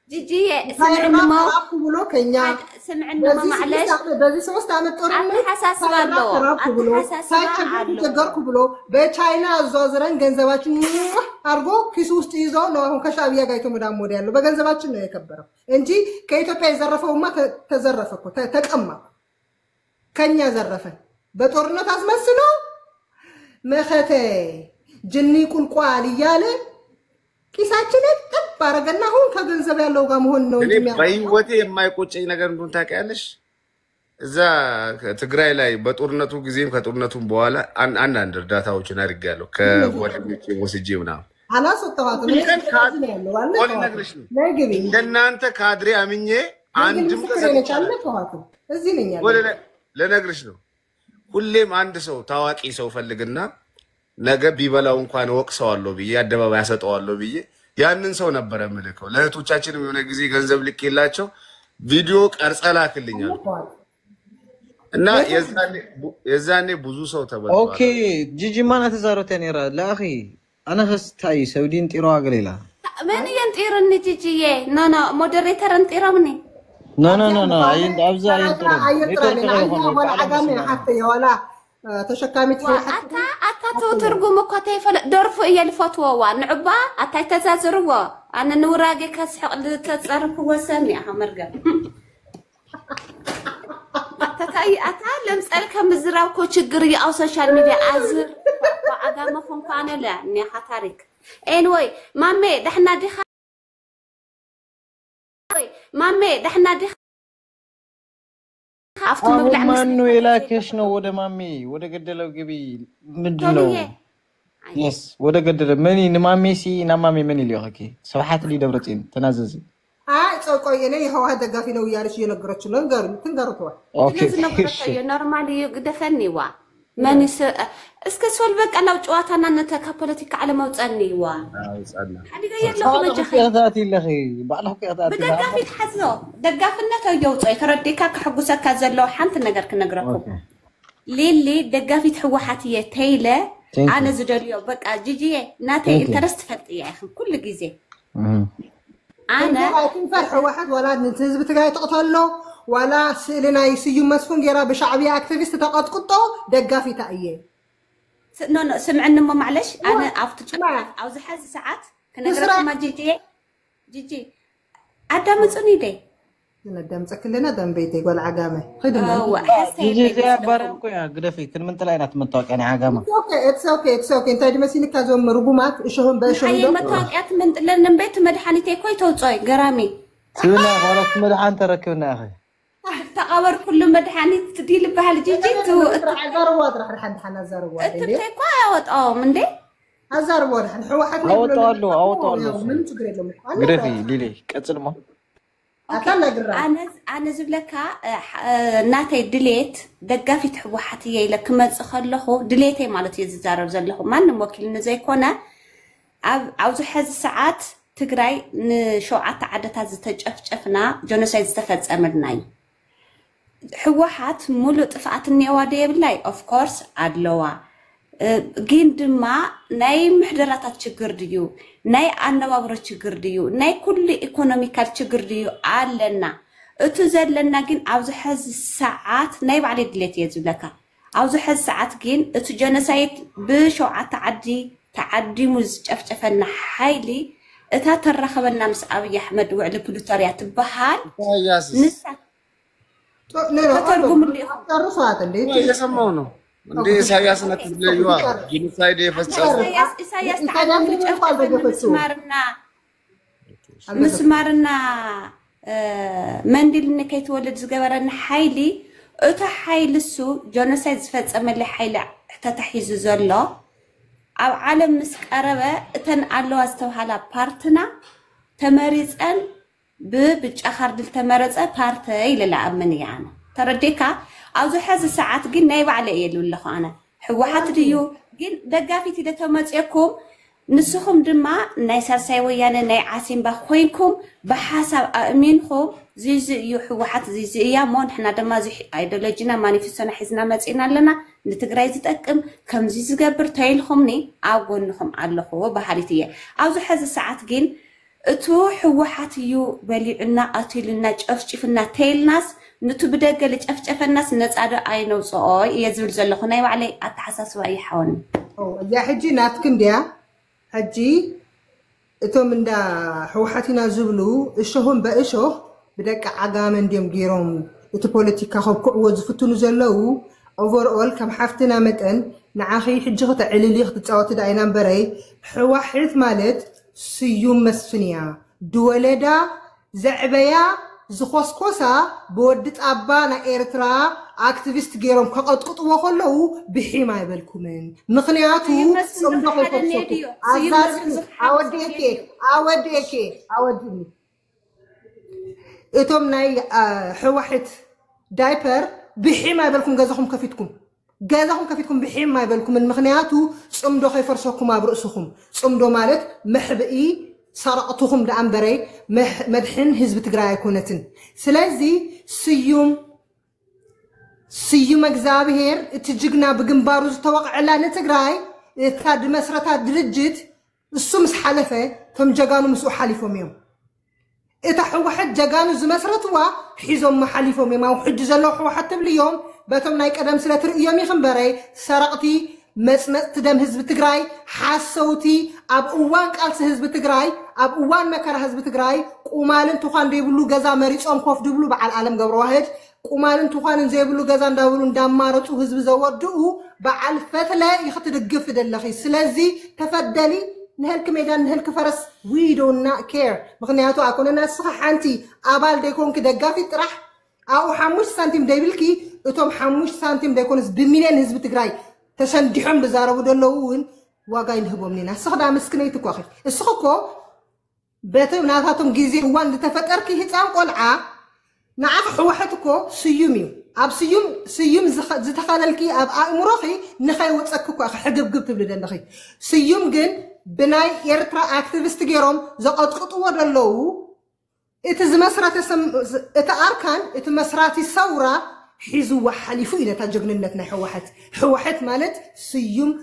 جيجي سمعنا ما بلو كنيا سمعنا ما معلش بزي 3 عام طورنا حساس بالو تجركو بلو بچاينا زوزرن ገንዘባችን አርጎ ኪስ ውስጥ ይዘው ነው አሁን ከሻቢያ ጋር የተመዳሞደ ያለው በገንዘባችን ነው የከበረው እንጂ ከኢትዮጵያ የዘረፈውማ ተዘረፈኩ ተቀማ ከኛ ዘረፈን በጦርነት አስመስሎ መኸተ ጅኒ ቁልቋል ይያለ ኪሳችን ባረገና አሁን ከገንዘብ ያለው ጋር መሆን ነው እንጂ በህይወቴ የማይቆጨኝ ነገር እንደሆነ ታውቂያለሽ እዛ ትግራይ ላይ በጦርነቱ ጊዜም ከጦርነቱም በኋላ አንዳንድ እርዳታዎችን አድርጋለሁ ከጓደኞቼ ወስጄ ምናምን አላሰጣሁትም ያለው አለ ለግቢ እንደናንተ ካድሬ አምኜ አንድም ከሰለቻለሁ እዚህ ነኝ ያለው ለነግርሽ ነው ሁሌም አንድ ሰው ታዋቂ ሰው ፈልግና ነገ ቢበላው እንኳን ወቅሰዋለሁ ብዬ አደባባይ ያሰጠዋለሁ ብዬ ያንን ሰው ነበር የምልከው ለእህቶቻችንም የሆነ ጊዜ ገንዘብ ልኬላቸው ቪዲዮ ቀርጸላክልኛል እና የዛኔ ብዙ ሰው ተበልቷል ኦኬ ጂጂ ማን ተዛሮተን ይራ ላኺ انا خستاي سعودين طيرو اغليلا من ينطيرن جيجي ኖ ሞዴሬተር እንطيرምني ኖ አይን አብዛ አይንጥሩ ولا عقامي حتى ولا تشكامت أتا ترجم كتيف درف يلفتوا نعبا أتا تزازروا أنا نوراجي كسح تتصرف وسامي حمرجع أتا لمسألك مزراو كوتشجري أو سوشيال ميديا أزر وعدامكم كان لا إني حتارك anyway مامي دحنا دي مامي دحنا دي ማኑ የላከሽ ነው ወደ ማሚ ወደ ገደለው ግቢ ምንድነው يس ወደ ገደለ ማሚ ንማሚ ሲ ናማሚ ምን ይልዮከ ሰብሐት ሊ ደብረጽን ተናዘዝ ጾቆይ እኔ ይኸው ደጋፊ ነው ያለሽ የነገረችው ነገር ትንገሩት ኦኬ ኖርማሊ ይገደፈኒዋ ማንስ እስከ ሶል በቃ ነው ጨዋታና ነተ ከፖለቲካ ዓለም አውጻኒዋ አውጻና አዲጋ ያለው መጀሃት ይለኺ ባለው ቀጣት በደጋፊ ተሐዞ ደጋፍነት ያውጻ የተረዲካ ከሐጉሰካ ዘለው ሓንት ነገር ከነገረኩም ሊሊ ደጋፊ ተዋሓት የተይለ انا زدليو بقى جيجي ناتي انترست فلقيه يا اخي كل غزي انا فرح واحد ولا نتزب تغاي تقتلو ولا سيلنا يسيو مسفون غير بشعبيه اكتيفيست تقطقطو دغافي تايه نو سمعنا ما معلش انا عرفت عاوز حز ساعات كنغرق ما جيجي ادمصني دي ندمصك لنا دم بيتي قول عقامه خدمه جيجي زي باركو يا غدفي كن من طلعنا متوقع انا عقامه اتس اوكي انت دي مسينك كازوم رغومات اشهم بشهم هي متوقعات من لنا بيت مدحانيتي كوي توصي غرامي سينا خلاص مدحان تركبنا اخي تقاور كل مدحانيت تديل بحال جيجي تو زروات راح حد حنا زروات انت كوا يوط من دي ازروات حو حد اوطالو من تقري لهم غرفي ليلي قصل ما انا زبلكا ناتي ديليت دغافي تحوحتيه لك مصخلخو ديليتي مالتي يززارر زلخو مانم وكيلنا زي كونه عاوز حز ساعات تግራይ ንሸውዓተ ዓደታት ዝተጨፍጨፍና ጆኖሳይድ ዝተፈጸመናይ ሕወሓት ሙሉ ጥፋት ንየዋደ ይብላይ ኦፍ ኮርስ አድለዋ ግን ድማ ናይ ምሕደራታት ችግር ድዩ ናይ አነባብሮ ችግር ድዩ ናይ ኩሉ ኢኮኖሚካል ችግር ድዩ አለና እቱ ዘለና ግን አብዚ ሕዝ ሰዓት ናይ ባዕለ ድሌት የዝብለካ አብዚ ሕዝ ሰዓት ግን እቱ ጆኖሳይድ ብሸውዓተ ዓዲ ተዓዲሙ ዝጨፍጨፈና ሓይሊ እታ ተረኸበና ምስ አብይ አሕመድ ወዕለ ፕሉቶሪያ ትበሃል ንሳ ተተርጉም ተርሷት እንዴ እየሰማው ነው እንዴ ኢሳያስ ነጥለዩዋ ጂኖሳይድ የፈጸመ ኢሳያስ ተዓለም መስማርና መንዲል ንከይት ወለድ ዝገበረና ሓይሊ እታ ሓይልሱ ጆኖሳይድ ዝፈጸመለ ሓይሊ ተታሒዙ ዘሎ ኣብ ዓለም ምስ ቀረበ እተን ኣለዋ ዝተባሃላ ፓርትና ተመሪፀን ብብጫ ካርድል ተመረፀ ፓርቲ ኢለላ ኣመን ያነ ተረዲካ ኣብዚ ሕዚ ሰዓት ግን ናይ ባዕለ የሉለኹ ኣነ ሕወሓት ድዩ ግን ደጋፊት ኢለ ተመፅኩም ንስኹም ድማ ናይ ሳልሳይ ወያነ ናይ ዓሲምባ ኮይንኩም ብሓሳብ ኣእሚንኩም ዚዚ እዩ ሕወሓት ዚዚ እያ ሞ ንሕና ድማ ዚ ኣይዲዮሎጂና ማኒፌስቶና ሒዝና መፂና ኣለና ንትግራይ ዝጠቅም ከምዚ ዝገብር ተይልኹምኒ ኣብ ጎንኹም ኣለኹ ባህሊት እየ ኣብዚ ሕዚ ሰዓት ግን اتو حوحاتيو بليعنا اتيلنا ጨፍጭፍና ተይልናስ نتو بدقل ጨፍጨፈ الناس نصاده اينو صوي يزبل زلخو ناي وعلي اتحساسوا اي حون يا حجي ناتكن ديا حجي اتوم اندا حوحاتنا زبلو اشهم بايشو بدك عقامن ديم غيروم اتو بوليتيكا خو كعو زفتونو زلو اوفر اول كم حفتنا متن نعاخي حجي تعليلي ختصاوت داينا بري حواحت مالت سيوم مسفنيا دولدا زعبيا زخوسكوسا بودت ابانا ايرترا اكتيفيست غيروم كقطقطو خلو بحيما يبلكمن مخنياتو صمدو خلفو اوديكي اتوم ناي حوحت دايبر بحيما يبلكم غازخم كفيتكم بحيما يبلكم مخنياتو صمدو خيفرسوكم ابرؤسكم صمدو مالت محبئي سرقتهم لأنبري مدحن حزب تግራይ كونتن سلازي سيوم እግዚአብሔር እትጅግና በግንባሩ ዝተወቅዕላ ለትግራይ እታድ መስረታት ድርጅት እሱ ምስ ሓለፈ ከም ጀጋኑ ምስ ሓሊፎም እዮም እታ ሕወሓት ጀጋኑ ዝመስረትዋ ሒዞም ሓሊፎም እዮም አው ሕጅ ዘሎ ሕወሓት ትብልዮም በቶም ናይ ቀደም ስለትርእዮም ይኽንበረይ ሰረቅቲ مصمت تدم حزب تግራይ حاسوتي اب اوان قالس حزب تግራይ اب اوان مكر حزب تግራይ قومالن تخان ديبلو غزا مريصوم كوف دبلو بعل عالم قبر واحد قومالن تخان زيبلو غزا እንዳብሉ እንዳማረጡ حزب زودو بعل فتله يختدقف دلخي سلازي تفضلي نهلك ميدان نهلك فرس we do not care مخنياتو اكون ناس حانتي ابال ديكون كدغافي طرح او 5 سنتيم ديبلكي اتوم 5 سنتيم ديكونس بمليون حزب تግራይ تسندحهم بزاربو دلوون واغاين هبومنينا سخدا مسكنيتو كوخي اسخكو بيتو ناتاتم غيزي وان تفكركي هصام قلعه نعف حوحتكو سيوميو اب سيوم زتخاللكي اب امروخي نخاي وصككو اخ حغبغب تبل دلخي سيوم جن بناي ايرترا اكتيفيست غيروم زقطقطو دلو اتزمسرات اتاركان اتمسراتي ثوره حزو حليفو الى تجغننتنا حوحت مالت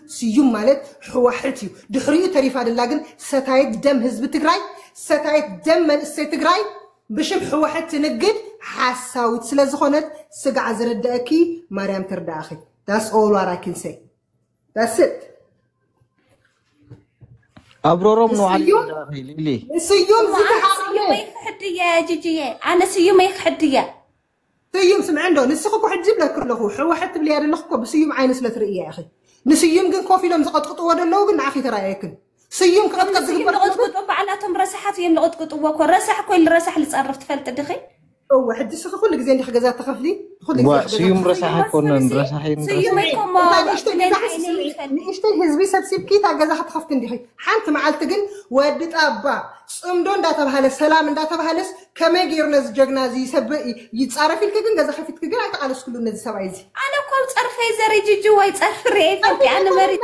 سيوم مالت حوحتيو دحريو تريف ادلاغن ستايت دم حزب تግራይ ستايت دم من تግራይ بشم حوحت تنقد حساوت ስለዝኾነት ስጋዕ ዝረዳእኪ ማርያም ተርዳእኺ that's all what I can say that's it ابرورم نو علي لي سيوم يخديه جيجيه انا سيوم يخديه سيوم سمع عنده نسخكو حجيب لك له حوحت بلي هذا لخكو بسيوم عين سلت رئيه يا اخي نسيوم كن كوفي لهم زقطقطوا ودلو كن اخي ترى ياكن سيوم كنت قطقطوا بعلاتهم رسحات ين قطقطوا وكو رسح كل رسح اللي تصرفت فلت دخي هو حد سخ كل زين دي حاجات تخفلي خذ لك سيوم رسح كون رسحين سيوم يكون اشتي حزبي سبسيب كي تاجازا خفت ندي حنت معلت كن ودت ابا صمدو እንዳተባለ ሰላም እንዳተባለስ ከመጊርነስ ጀግናዚ ሰብ ይጻረፍ ይልከን ገዛ خفت كن አይጣለስ ሁሉ እነዚህ ሰባይዚ انا كل صرفي زري جيجي واي صرفري فبي انا مريت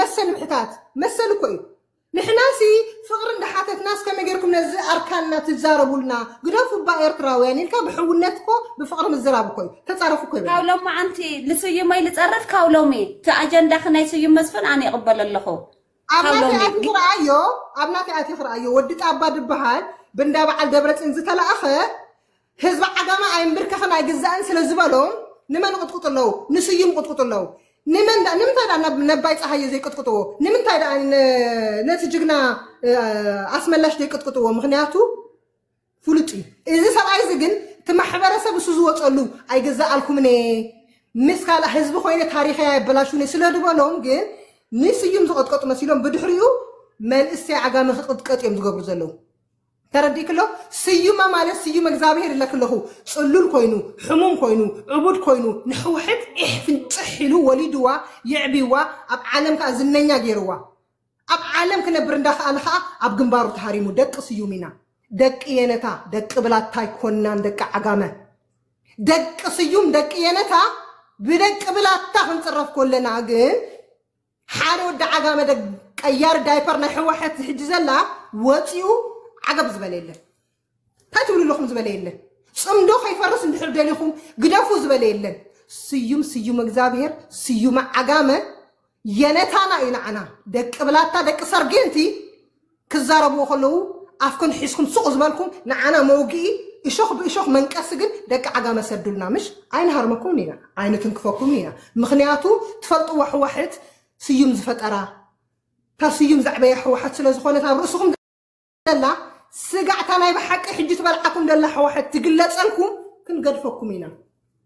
مسل بحتات مسل كوي نحناسي فقر اندحاتت ناس كما غيركم نز اركاننا تزاربولنا غدافو با ايرتراويان الكا بحونتكو بفقر مزراب كوي تصرفوا كوي كاولو ما انت لسيماي لتصرف كاولومي تا اجندا خناي سيم مسفن انا يقبل اللهو ابناتي اتي خرايو ودت ابا دبحال بندا بعل دبرصن زتلاخ حزب عدما اي مركه خناي جزان سلازبالهم نمن قطقطلو نسيم قطقطلو نمنتاي دا نباي صحاي زي قطقطو نمنتاي دا نتجغنا اسملاش دي قطقطو مخنياتو فلطي اذا سباي زغن تمحبرسب سوزو وصلو اي جزالكم ني مسكال حزب خوينه تاريخي يبلاشوني سلادبالهم ግን نسيم زقطقط مسيلهم بدحريو መልእሰይ ዓጋመ خطقط يم ዝገብሩ ዘለው ተረዲክሎ سيوم ማለት سيوم እግዚአብሔር ለክለኹ ጽሉል ኮይኑ ሕሙም ኮይኑ ዕቡድ ኮይኑ ንሕውሕት እሕፍን ጽሕሉ ወሊድዋ ይዕቢዋ ኣብ ዓለም ካ ዝነኛ ገይርዋ ኣብ ዓለም ክነብር እንዳኻልኻ ኣብ ግንባሩ ተሃሪሙ ደቅ سيومና ደቅ የነታ ደቅ ብላታይ ኮናን ደቅ ዓጋመ ደቅ سيوم ደቅ የነታ ብደቅ ብላታ ክንጽረፍ ኮለና ግን ሓደ ወደ ዓጋመ ደቅ ቀያር ዳይፐር ናይ ሕውሕት ሕጅ ዘላ ወጪኡ عقب زباليله تاتولو لكم زباليله صمدو خيفرس ندحر دليكم غدافو زباليله سيوم እግዚአብሔር سيوم عقامه ينتانا ينعنا دق بلاتا دق سرغنتي كزاربو خلو أفكن حسكم سوق زبالكم نعنا موجي إشوخ بإشوخ من كسجن دك عجا مسدلنا مش عين هرمكونينا عين تنكفكونينا مخنياتو تفلطوا واحد سيوم زفترة تسيوم زعبيح واحد سلز خونة رأسهم دلا سقعتنا بحق حجة بالعكم دلا واحد تقلت سألكم كن قد فكومينا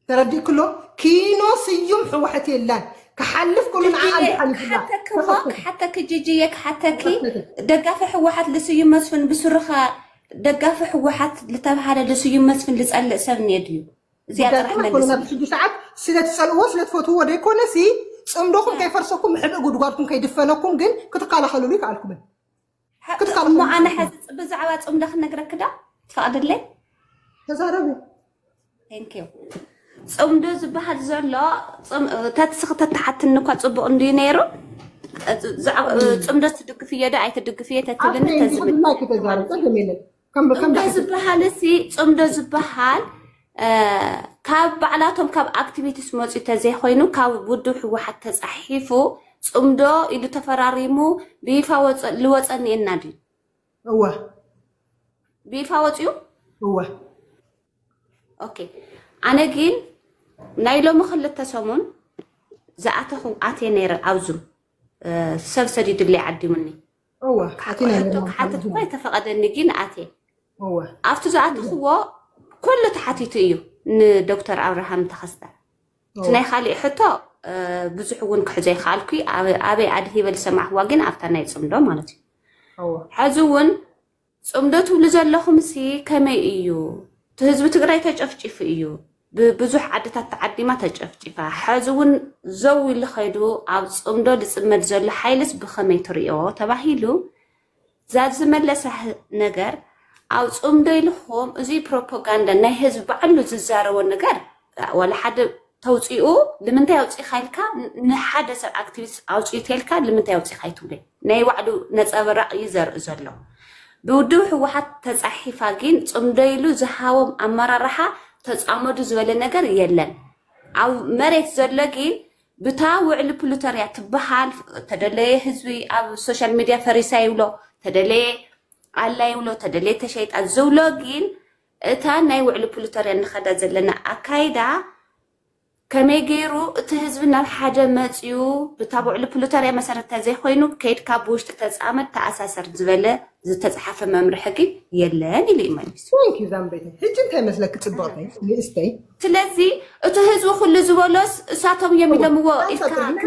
تردي كله كينو سيوم واحد يلان كحلف كلنا عالي حتى كواك حتى كجيجيك حتى كي دقافح واحد لسيوم مسفن بسرخة دقافح واحد لتبهر لسيوم مسفن لسأل سبن يديو زيادة رحمة كلنا بحجة ساعات سيدة تسألوا سيدة تفوتوا وديكو نسي صمدوكم كيف فرسوكم محب قدواركم كي دفنوكم جن كتقال خلوا ليك عليكم كتقال ما أنا حاسس بزعوات داخل نقرأ كده تفقد لي تزاربي thank you صمدو زبحت زرلا تتسخط تحت النقاط صبوا عندي نيرو صمدو تدق فيه ده عيت تدق فيه تتلين تزبط ما كتزارب تجميل كم زبحال سي صمدو زبحال كاب بعلاتهم كاب اكتيفيتيز موصي تزي خوينو كاب ودو حوحت تصحيفو صمدو إلو تفراريمو بيفا لوصني النادي هو بيفا وصيو هو اوكي أنا جين نايلو مخلت سمون زعتهم عتي نير عوزو سلسلة دلي عدي مني هو حتى تبغى تفقد النجين عتي هو عفتو زعته هو كل تحتيتيو ندكتور أبراهام تخصص تناي خالي حتى بزحون كحزي خالكي أبي عده بالسماح واجن عفتنا يصمدو مالتي هو حزون صمدتو لزلهم سي كما إيو تهزب تقرأي تجفجف إيو ببزح عدتات تعدي ما تجفجفها حزون زوي اللي خيدو أو صمدو لسمد زل حيلس بخمي طريقو تباهيلو زاد زملسه نجر أو صمدو لهم زي بروباغندا نهز بعلو ززارو النجر ولا حد توصيقو لمن تيوصي خايلكا نحد سر أكتيفيست أوصي تيلكا لمن تيوصي خايتولي ناي وعدو نتصبر رأي زر زلو بودوح واحد تصحيفا جين صمدو زهاوم أمرارها تصامدو زبل نجر يلن أو مريت زلقين بتاوع البلوتريا تبحال تدلي حزبي أو السوشيال ميديا فريساي ولو تدلي على ولو تدلي تشيت الزولوجين تاني وعلى البلوتريا نخدا زلنا أكايدا كما يجيرو تهزبنا الحاجة ماتيو بتابع البلوتريا مسارة زي خوينو كيد كابوش تتزامد تأساسر زبالة زتزحف ممرحكي يلان اللي إيمانيس وينكي زنبيتي هيك انت مسلك تباطي لإستي تلازي تهزو خل زوالوس ساتهم يميلمو إفكا نعم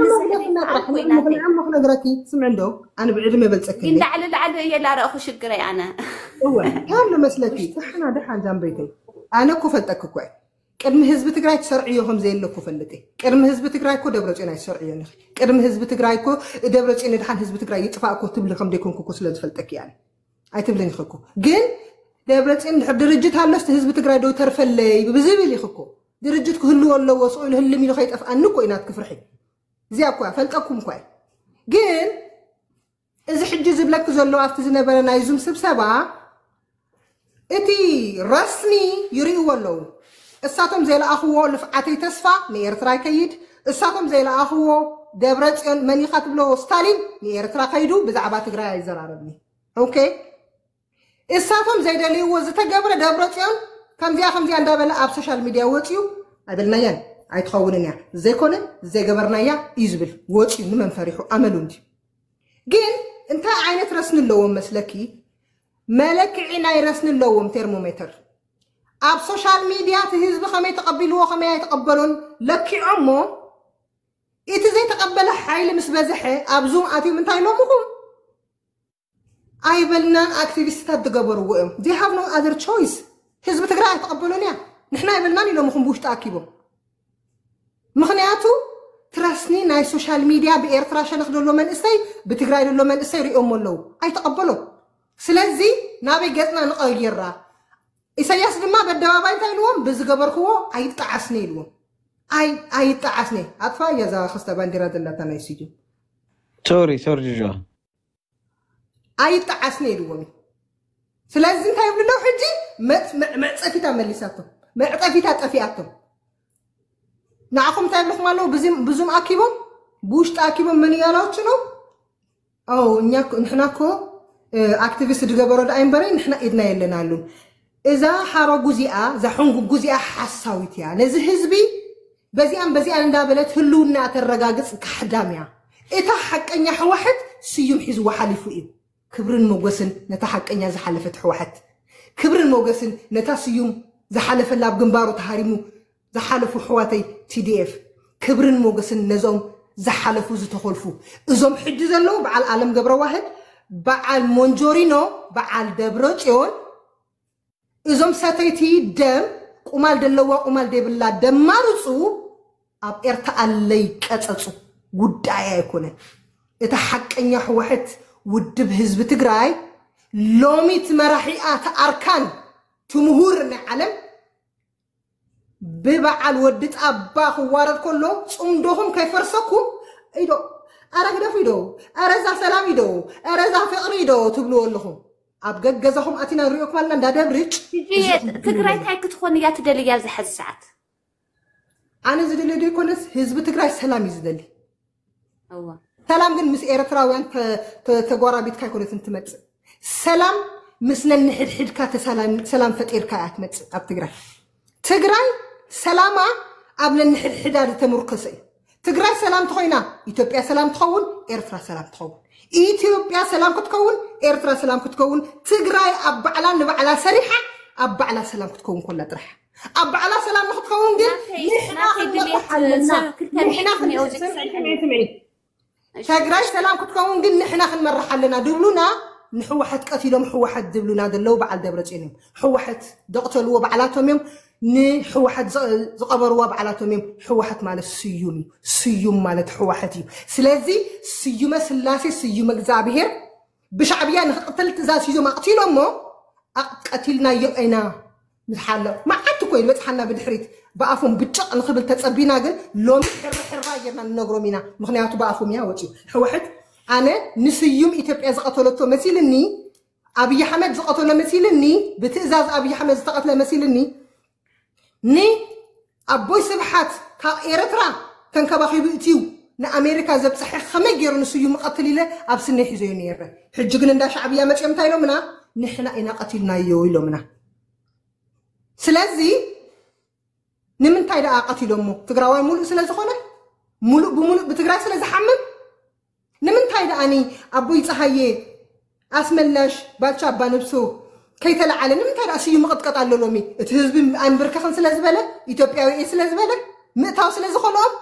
نقرأكي سمع عنده أنا بعلمي بلتأكد لعل يلا رأخو شقري أنا هو كان مسلكي احنا دحان زنبيتي أنا كفتك كوي قدم حزب تግራይ ተሰርዕዮም ዘይለኩ ፈልጤ قدم حزب تግራይ ኮ ደብረጽዮን አይሰርዕዮም قدم حزب تግራይ ኮ ደብረጽዮን ድሓን حزب تግራይ ይጥፋእ ኮ ትብል ከም ደይኮንኩ ኮ ስለ ዝፈልጠክ ያለ አይትብለኝ ኸኩ ግን ደብረጽዮን ድርጅት አለስ حزب تግራይ ዶ ተርፈለይ ብዝብል ይኸኩ ድርጅት ክህሉ ወለው ወስኡል ህልም ይሉ ኸይጠፍአን ኮ ኢናት ክፍርሒ እዚያ ኮ ፈልጠኩም ኮ ግን እዚ ሕጂ ዝብለክ ዘሎ afti ዝነበረ ናይ ዙም ስብሰባ እቲ ረስሚ ይሪኡ ወለው الساتم زي الأخوة لفعتي تسفى نيرترا كيد الساتم زي الأخوة دبرتين من يخاطب له ستالين نيرترا كيدو بزعبات غراي زراربني اوكي الساتم زي دلي وزتجبر دبرتين كم زي عندها اب سوشيال ميديا وتيو ادلنا ين ايتخوننيا زي كونن زي جبرنايا يزبل وتي من فريحو عملو انت جين انت عينت رسن اللوم مسلكي ملك عينا يرسن اللوم ترمومتر اب سوشيال ميديا تهزب خمي يتقبلوا خمي يتقبلون لك عمو ايت زي تقبل حيل مسبزحه اب زوم اتي من تايلومكم ايبلنا اكتيفيستات تقبروا دي هاف نو اذر تشويس حزب تقرا يتقبلونيا نحنا ايبلنا لهم بوش تاكيبو مخنياتو تراسني ناي سوشيال ميديا بإيرترا شنخدلو من اسي بتقراي دلو من اسي ريوم ولو اي تقبلوا سلازي نابي قطنا نغيرها إسياس لما بالدوابين تايلوهم بزقبرخو أيتعسني لهم أيتعسني أطفا يزا خستا بانديرا دلتا نايسيجو سوري جوجو أيتعسني لهم سلازم تايب لله حجي معصفيتا مليساتهم معصفيتا طفياتهم نعقم تايب لكم مالو بزوم أكيبهم بوشت أكيبهم من يالاوتشنو أو نحناكو اكتيفيست دغبرو دايمبري نحنا ايدنا يلنالو اذا حرغو زيا زحنغو زيا حساويتيا نزي حزبي بزيان اندابلت هلونا ترغاغص كحداميا اتا حقنيا حوحت سيوم حزو حلفو اي كبرن موغسن نتا حقنيا زحلفت حوحت كبرن موغسن نتا سيوم زحلف لاب جنبارو تحريمو زحلفو حواتي تي دي اف كبرن موغسن نزوم زحلفو زتخلفو ازوم حج زلو بعال عالم جبر واحد بعال مونجورينو بعال دبروچيون ازوم ساتيتي دم قمال دلوا قمال ديبلا دمارصو اب ارتا علي قصصو ጉዳይ አይኮነ እታ ሐቀኛ ህወሓት ውድብ ህዝብ ትግራይ ሎሚት መራሒአት አርካን ትምሁርና ዓለም ببعال ودت أبا خوارد كله صمدهم كيفرسكم إيدو أرجع فيدو أرزع سلام إيدو أرزع فقر إيدو تبلو لهم أبجد جزهم أتينا ريوك مالنا دادم ريتش تقرأي هاي كتخوني جات دليل جاز حد ساعات أنا زدلي دي كونس حزب تقرأي سلام يزدلي أوه سلام جن مس إيرتراويان تجارة بيت كاي كونس أنت مت سلام مثل النحل حد كات سلام فتير كات مت تقرأي سلامة قبل النحل حداد تمركزي تقرأي سلام تخوينا إثيوبيا سلام تخون إرترا سلام تخون إثيوبيا سلام كتكون إرترا سلام كتكون تقرأي أبعلا نبعلا سريحة أبعلا سلام كتكون كل طرح أبعلا سلام كتكون دي تقرأي سلام كتكون دي نحنا خن مرة حلنا دبلونا نحو واحد قتيلهم حو واحد دبلونا دلو بعد دبرتينهم حو واحد دقتلوا بعلاتهم يوم نحو واحد زقبروا بعلاتهم يوم حو واحد مال سيوم مالت حو واحد سلازي سيوم سلاسي سيوم اغزابير بشعبيه نقتلت ذا سيوم قتيلهم مو قتيلنا يقينا نحل ما عدت كوين مصحنا بدحريت بافهم بچق نخبل تصبينا غن لوم حراينا نغرومينا مخنياتو بافهم يا وجي حو واحد أنا نسيوم إثيوبيا زقتلته مثيلني أبي حمد زقتله مثيلني بتأزاز أبي حمد زقتله مثيلني ني أبوي سبحات كإيرترا كان كباخي بيتيو نأمريكا زب صحيح خمجر نسيوم قتلي له أبسني حزينير حجقنا دا شعبية ما تشمتاي له منا نحنا إنا قتلنا يوي له منا سلازي نمن تايدا قتلهم مو تقراوي مولو سلازي خونه مولو بمولو بتقراي سلازي حمم نمن تايدا أني أبوي صحيح أسملاش باتشا بانبسو كي تلعلن نمن تايدا أسيو مقطقط على لومي تهزبي أمبركا خن سلازبالة إثيوبيا وإيه سلازبالة مئتاو سلازي خلوهم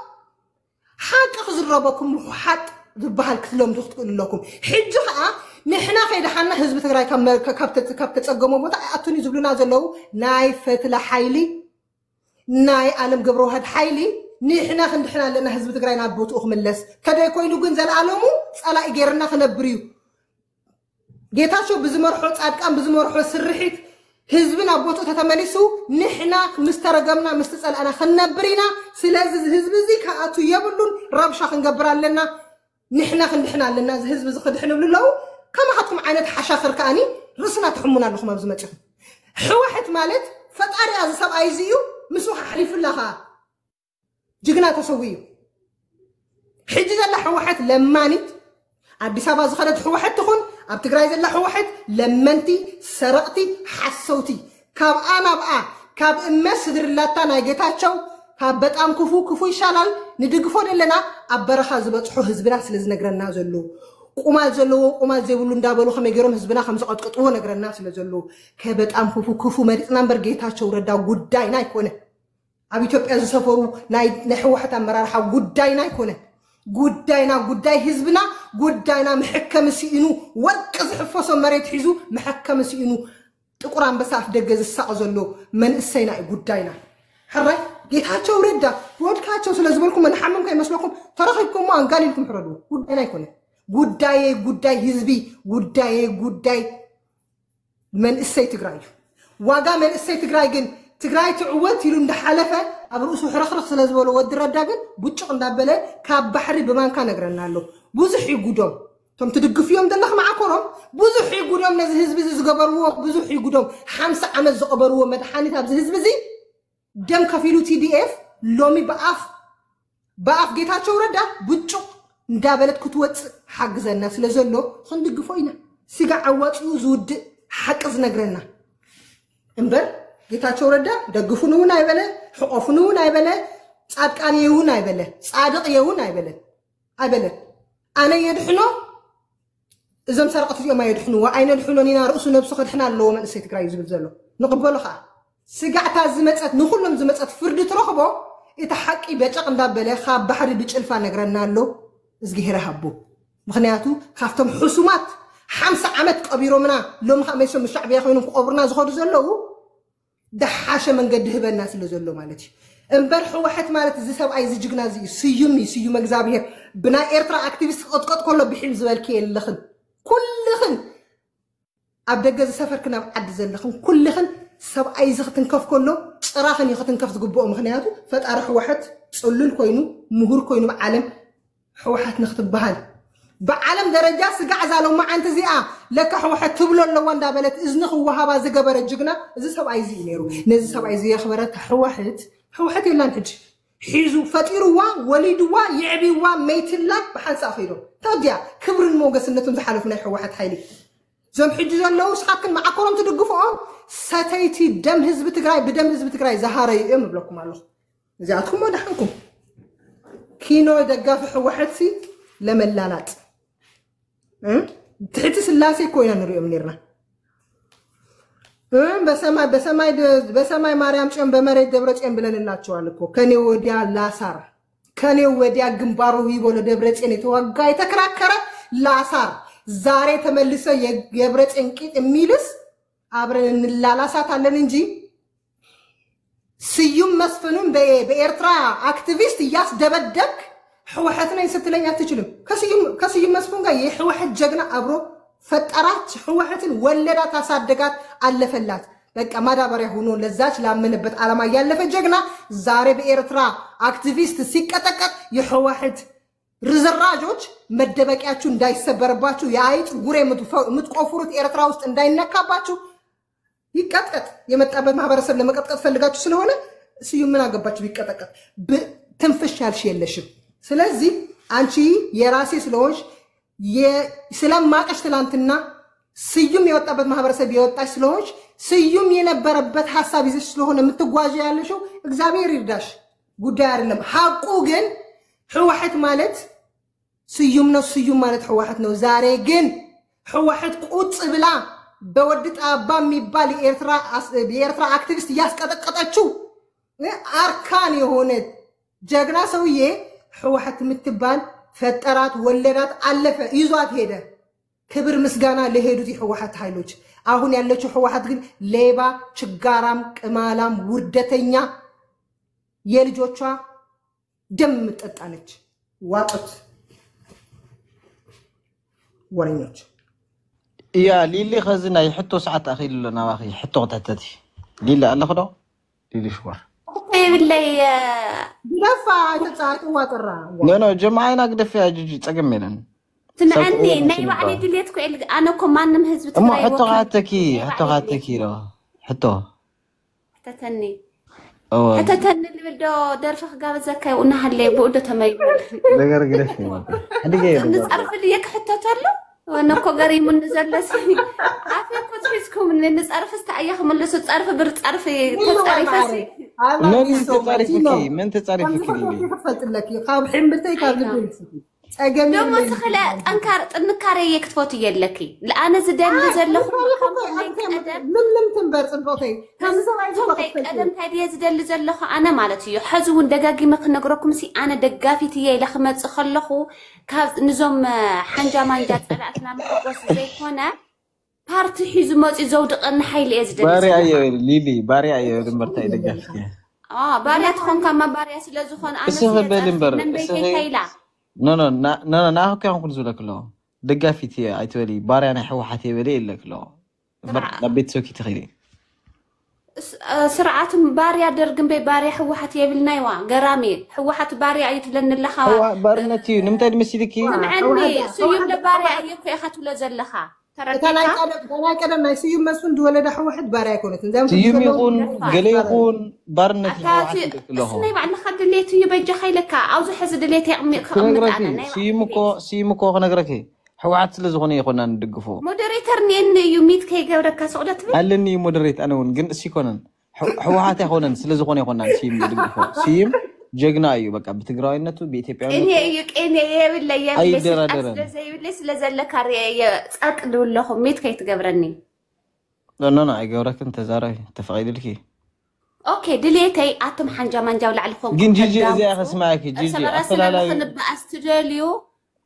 حاجة خزر ربكم وحات ذبها الكتلهم تقول لكم حجها نحنا خيدا حنا حزب تقراي كابت تسقموا بوتا أتوني زبلونا زلو ناي فتلة حيلي ناي عالم قبرو هاد حيلي نحنا خندحنا لنا حزب تقراي نابوت أخملس كدا يكوينو جنزل عالمو سألا إجيرنا خنبريو جيتاشو بزمرحو تسعدكام بزمرحو سرحيت حزبنا بوتو تتمنيسو نحنا مسترقمنا مستسأل أنا خنبرينا سلازز حزب زي كأتو يبلون رابشا خنقبرا لنا نحنا خندحنا لنا حزب زي خدحنا بلو كما حدكم عينات حشاخر كاني رسنا تحمونا لكم بزمتشخ حواحت مالت فتقاري هذا سب عايزيو مسوح حليف لها جقنا تسويه حجز الله حواحت لمانيت عبد سبا زخدت حواحت تخون عبد تقراي زلا حواحت لمنتي سرقتي حسوتي كاب انا بقى كاب امس صدر لاتانا جيتاچو كاب بጣም كفو يشالال ندغفو دلنا ابرخا زبصحو حزبنا سلاز نغرنا زلو قمال زيبلو እንዳበሉ ከመገሮም ህዝብና ከምሰቀጥቅጥዎ ነግረና ስለዘሎ ከበጣም كفو መሪጽ ናምበር ጌታቸው ረዳ ጉዳይና ይኮነ ኣብ ኢትዮጵያ ዝሰፈሩ ናይ ሕዋሕት ኣመራርሓ ጉዳይና ይኮነ ጉዳይ ህዝብና ጉዳይና محከም ሲኢኑ ወርቅ ዝሕፈሶ መሬት ሒዙ محከም ሲኢኑ ጥቁር አንበሳ አፍ ደገ ዝሳቅ ዘሎ መንእሰይና ጉዳይና ሕራይ ጌታቸው ረዳ ወድካቸው ስለዝበልኩም መንሐመም ከይመስለኩም ተረኺብኩም አንጋሊልኩም ሕረዱ ጉዳይና ይኮነ ጉዳይ ህዝቢ ጉዳይ መንእሰይ ትግራይ ዋጋ መንእሰይ ትግራይ ግን ትግራይ ትዕወት ይሉ እንደሐለፈ ኣብ ርእሱ ሕረኽረኽ ስለዝበሎ ወዲ ረዳ ግን ቡጭቅ እንዳበለ ካብ ባሕሪ ብማንካ ነግረናሎ ብዙሕ ይጉዶም ቶም ትድግፍዮም ደለኽ ማዓኮሮም ብዙሕ ይጉዶም ነዚ ህዝቢ ዝገበርዎ ብዙሕ ይጉዶም 50 ዓመት ዝቀበርዎ መድሓኒት ኣብዚ ህዝቢ እዚ ደም ከፊሉ TDF ሎሚ በአፍ ጌታቸው ረዳ ቡጭቅ እንዳበለት ክትወጽ ሓግዘና ስለዘሎ ክንድግፎ ኢና سيقع عواتيو زود حق زنقرنا انبر ጌታቸው ረዳ ደግፉኑን አይበለ ሕቆፉኑን አይበለ ጻድቃንየውን አይበለ ጻድቅየውን አይበለ አነ የድሕኖ እዞም ሰርቀት እዚኦም አይድሕኑ ወአይነ ድሕኖኒና ርእሱ ነብሱ ከድሕና ኣለዎ መንእሰይ ትግራይ ዝብል ዘሎ ንቕበሉ ኸ ስጋዕታ ዝመፀት ንኹሎም ዝመፀት ፍርዲ ትረኽቦ እቲ ሓቂ በጨቕ እንዳበለ ካብ ባሕሪ ብጭልፋ ነግረና ኣሎ እዝጊሄረ ሃቦ ምክንያቱ ካብቶም ሕሱማት 50 ዓመት ቀቢሮምና ሎም ከመይሶም ሻዕብያ ኮይኖም ክቀብሩና ዝኸዱ ዘለዉ دحاشة من قد هبنا سلزلو مالتي انبر حوحت مالت زي سبعي زي جغنا زي سيوم اكزابير بنا ايرترا اكتيفيست قد كله بحلم زوالكي اللخن كل خن ابدا زي سفر كنا بعد زلخن كل خن سبعي زي ختنكف كله صراخن يختنكف زغبو مخنياتو فتار حوحت صلل كوينو مهور كوينو بعالم حوحت نختب بهال بعالم درجة سقع زالو ما أنت زيا لك حوحت تبلو لو وندا بلت إذنخ وهابا زجبر الججنا إذا سبعي زي نيرو نزل سبعي زي خبرت حوحت يلا نحج حيزو فتيروا وليدوا يعبيوا ميت الله بحال سافيرو توديا كبر الموجس إنتم تحالفنا حوحت حيلي زم حج زالو سخاكن مع كلام تدقفوا ستيتي دم حزب تجراي بدم حزب تجراي زهاري إم بلوكم الله زياتكم ما دحنكم كينو دقاف حوحت سي لملانات تحت سلاسي كوينا نريو منيرنا بسماي مريم شم بمريت دبرت شم بلن الله شوالكو كاني وديا لاسار كاني وديا جنبارو ويبولو دبرت شني توقعي تكراكرة لاسار زاري تملسه يبرت انكيت ميلس عبرن اللالاسات على سيوم مسفنون بإيرترا اكتيفيست ياس دبدك حوحتنا يستلين ياتجلم كسيوم مسفون جاي حوحت ججنا أبرو فترات حوحت ولدا تصدقات على فلات لك ما دبر يهونون لزاج لمن بت على ما يلف ججنا زارب إيرترا اكتيفيست سكتك يحوحت رزراجوج مدبك أشون داي سبرباتو يعيد غوري متقفروت إيرترا وست داي نكاباتو يكتكت يمتقبل مع برسم لما كتكت فلقاتو سلهونه سيوم منا قباتو يكتكت بتنفش هالشي اللشم سلازي أنتي يراسي سلوش سلام ما كشتلانتنا سيوم يوتقبل مع برسم يوتقبل سلوش سيوم ينبربت حسابي سلهونه متقواجي هالشو إكزابير يرداش قدار لهم حقوقن حوحت مالت سيوم مالت حوحتنا وزاري جن حوحت قوت بلا بودت أبام ميبالي إيرترا أكتيفيست ياسكتشو أركان يهونت جاكنا سويه حوحت متبان فترات ولدات ألفة يزوات هيدا كبر مسجانا لهيدو دي حوحت هايلوج أهون ياللوش حوحت غن ليبا شجارام كمالام وردتينيا يلجوتشا دم تتانج وقت ورينوش يا ليلي خزنا يحطوا ساعات أخي لنا واخي يحطوا تحتتي ليلي الله خدو ليلي شوار بالله دفع تساعات واترا نو جمعينا قد فيها جوجي تقمينا سمعني ناي وعلي دليتكو انا كمان حزب تراي اما حطوا غاتكي لا حطوا حتى تني اللي بده درفخ قال زكاي ونحلي بوده تميمون دغر غرفي حديقه نعرف اللي يك حتى تلو وانا كو غري من نزلسي عافية كتفيسكم من نصرف استعيخ من لسو تصرف برتصرف تصرفسي من تصرفك لي فقط لك قاب حمبتي قاب لبنتي دمو تخلا طنكاري يكتفوت يلكي لا انا زدل زلخ من لم تنبر صبوتي قدم تادي زدل زلخ انا مالتي حزون دغاغي ما كنغركم سي انا دغافيتي يلخمص خلخو كاب نزوم حنجا مانجا صلاتنا مخوس زي كونه بارتي حزو مصي زودقن حيل ازدل باري ايو ليلي باري ايو دمرتاي دغافيتي باري تخون كما باري سلازخون انا سي نو ناهو كان كل زولك له دقافيتي ايتولي باري انا حوحتي ولي لك له لبيت سوكي تخيلي سرعات باري درغن بي باري حوحتي يبلنايوا غرامي حوحت باري ايتلن لخا بارنتي نمتاي مسيدكي معني سيوم لباري ايكو اخاتو لزلخا ترى كده ما سيوم مسفن دولة حوحت باري كونت سيوم يكون قلي يكون بارنتي حوحتي له سني بعد خد ليتو يبجى خيلك عاوز حز دليتي امي سيمكو خنغركي حوات ስለዝኾነ ይኮናን ድግፎ ሞዴሬተር ነን ዩሚት ከይገብረካ ሰውለት አለኒ ሞዴሬት አነ ወን ግን እሺ ኮነን حوات ይኮነን ስለዝኾነ ይኮናን ሲም ድግፎ ሲም ጀግና እዩ በቃ በትግራይነቱ በኢትዮጵያዊነቱ እኔ የብለ ስለዘለካ ጻቅ ድውለኹም ሚት ከይትገብረኒ ኖ አይገብረክን ተዛራይ ተፈቂድልኪ ኦኬ ድሌተይ አቶም ሓንጃ ማንጃው ላዕልኩም ግን ጂጂ እዚያ ከስማዕኪ ጂጂ አፈላላይ አስተደልዩ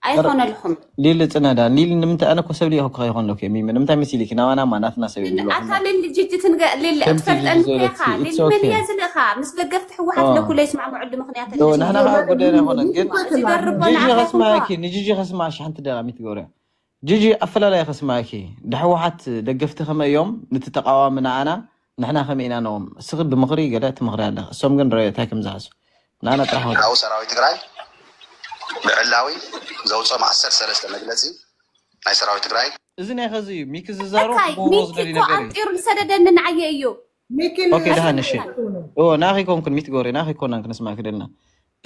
አይሆነ ለኩም ሊል ጽናዳ ሊል ንምንታ አነ ኮሰብ ሊሆ ከይሆን ለክ የሚም ንምንታ መስሊክ ናዋና ማናትና ሰብይ ሊል አታል ጂጂ ትንገ ሊል ተፈልጠን ከኻ ሊል ምን ያዝልኻ ምስ ደገፍት ሕወሓት ለኩለ ይስማዕ ሙዕድ ምኽንያት ነው نحن ጉዳይና ሆነ ግን ጂጂ ከስማዕኪ ንጂጂ ከስማዕሽ ሓንቲ ደጋሚ ትገብረ ጂጂ አፈላላይ ከስማዕኪ ድሕወሓት ደገፍት ከመዮም ንትተቃዋምና አና نحن خمينا نوم سغب بمغري قالت مغري على سوم قن رأيت هاكم زعزو نانا طرحوا أو سراوي تقراي بعلاوي زوجة مع السر سلسلة مجلسي ناي سراوي تقراي إذن يا خزي ميك الزارو ميكي كو أنطير لسددن نعيه إيو ميكي أوكي ده هنشي أوه ناخي كون كن ميت قوري ناخي كون نك نسمع كدلنا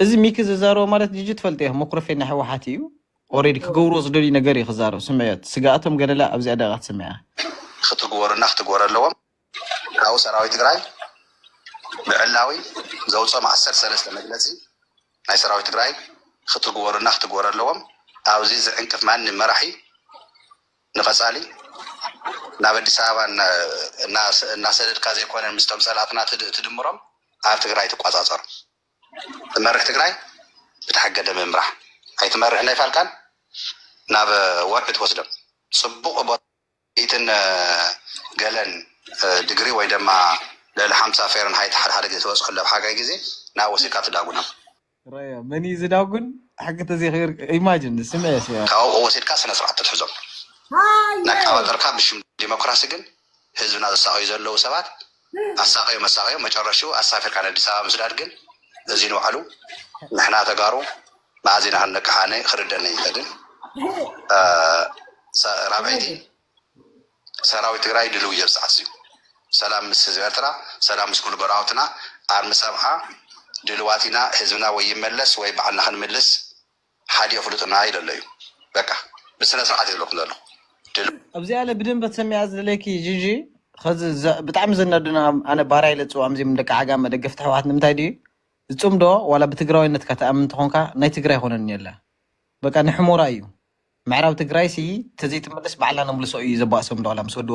إذن ميك الزارو مالت جيجي تفلتيه مقرفين نحو حاتيو أوريدي كجورو صدري نجاري خزارو سمعت سجاتهم قال لا أبزي أداغات سمعها خطر جوار النخت جوار اللوم أو سراوي تقراي بعلاوي زوجة مع السر سلسلة مجلسي ناي سراوي تقراي خطر جوار النخت جوار اللوم أو زيز عنكف معني مرحي نقصالي نابدي سابا الناس الكازي كون المستمسلاتنا تدمرهم عارف تقراي تقاطعصر تمرح تقراي بتحقق دم امرح هاي تمرح هنا يفعل ناب ورق توسدم صبوق بيتن قالن دغري ወይ ደማ ለ50 ፋረንሃይት ሓደ ተወስخ ለሓጋ ግዜ ና ወሲቃ ተዳጉና رايا مني زداغون حق تزي خير ايماجن سمع يا ካው ወሲድካ ስነ ስርዓት ተሕዞም ናይ አወተርካ ብሽም ዲሞክራሲ ግን ህዝብና ዘሳቀዩ ዘለው ሰባት አሳቀዩ መሳቀዩ መጨረሻው አሳፈር ካለ አዲስ አበባ መስዳድ ግን እዚ ነው አሉ ንሕና ተጋሩ ማዚና ንከሓነ ክርደነ ይፈድን ራብዒቲ ሰራዊት ትግራይ ድልው ይብጻጽ ሰላም ምስ ዝርትራ ሰላም ምስ ኩሉ ገራውትና አርም ሰብዓ ድልዋቲና ህዝብና ወይ ይመለስ ወይ ባዕልና ክንመለስ ሓዲ ይፍሉጥና አይደለዩ በቃ በስነ ስርዓት ይለኩም ዘሎ ابزي على بدن بتسمي ازلكي جيجي خذ بتعم زندنا انا باراي لصو امزي من دك عقا ما دغفت حوات نمتاي دي صوم دو ولا بتግራዊነት ከተአምን ተኾንካ ናይ ትግራይ ሆነን የለ በቃ ንሕሞራ እዩ معراو تግራይ ሲ ተዘይ ተመለስ ባዕላና ምልሶ እዩ ዘባሰም ዶ አላ መስወድ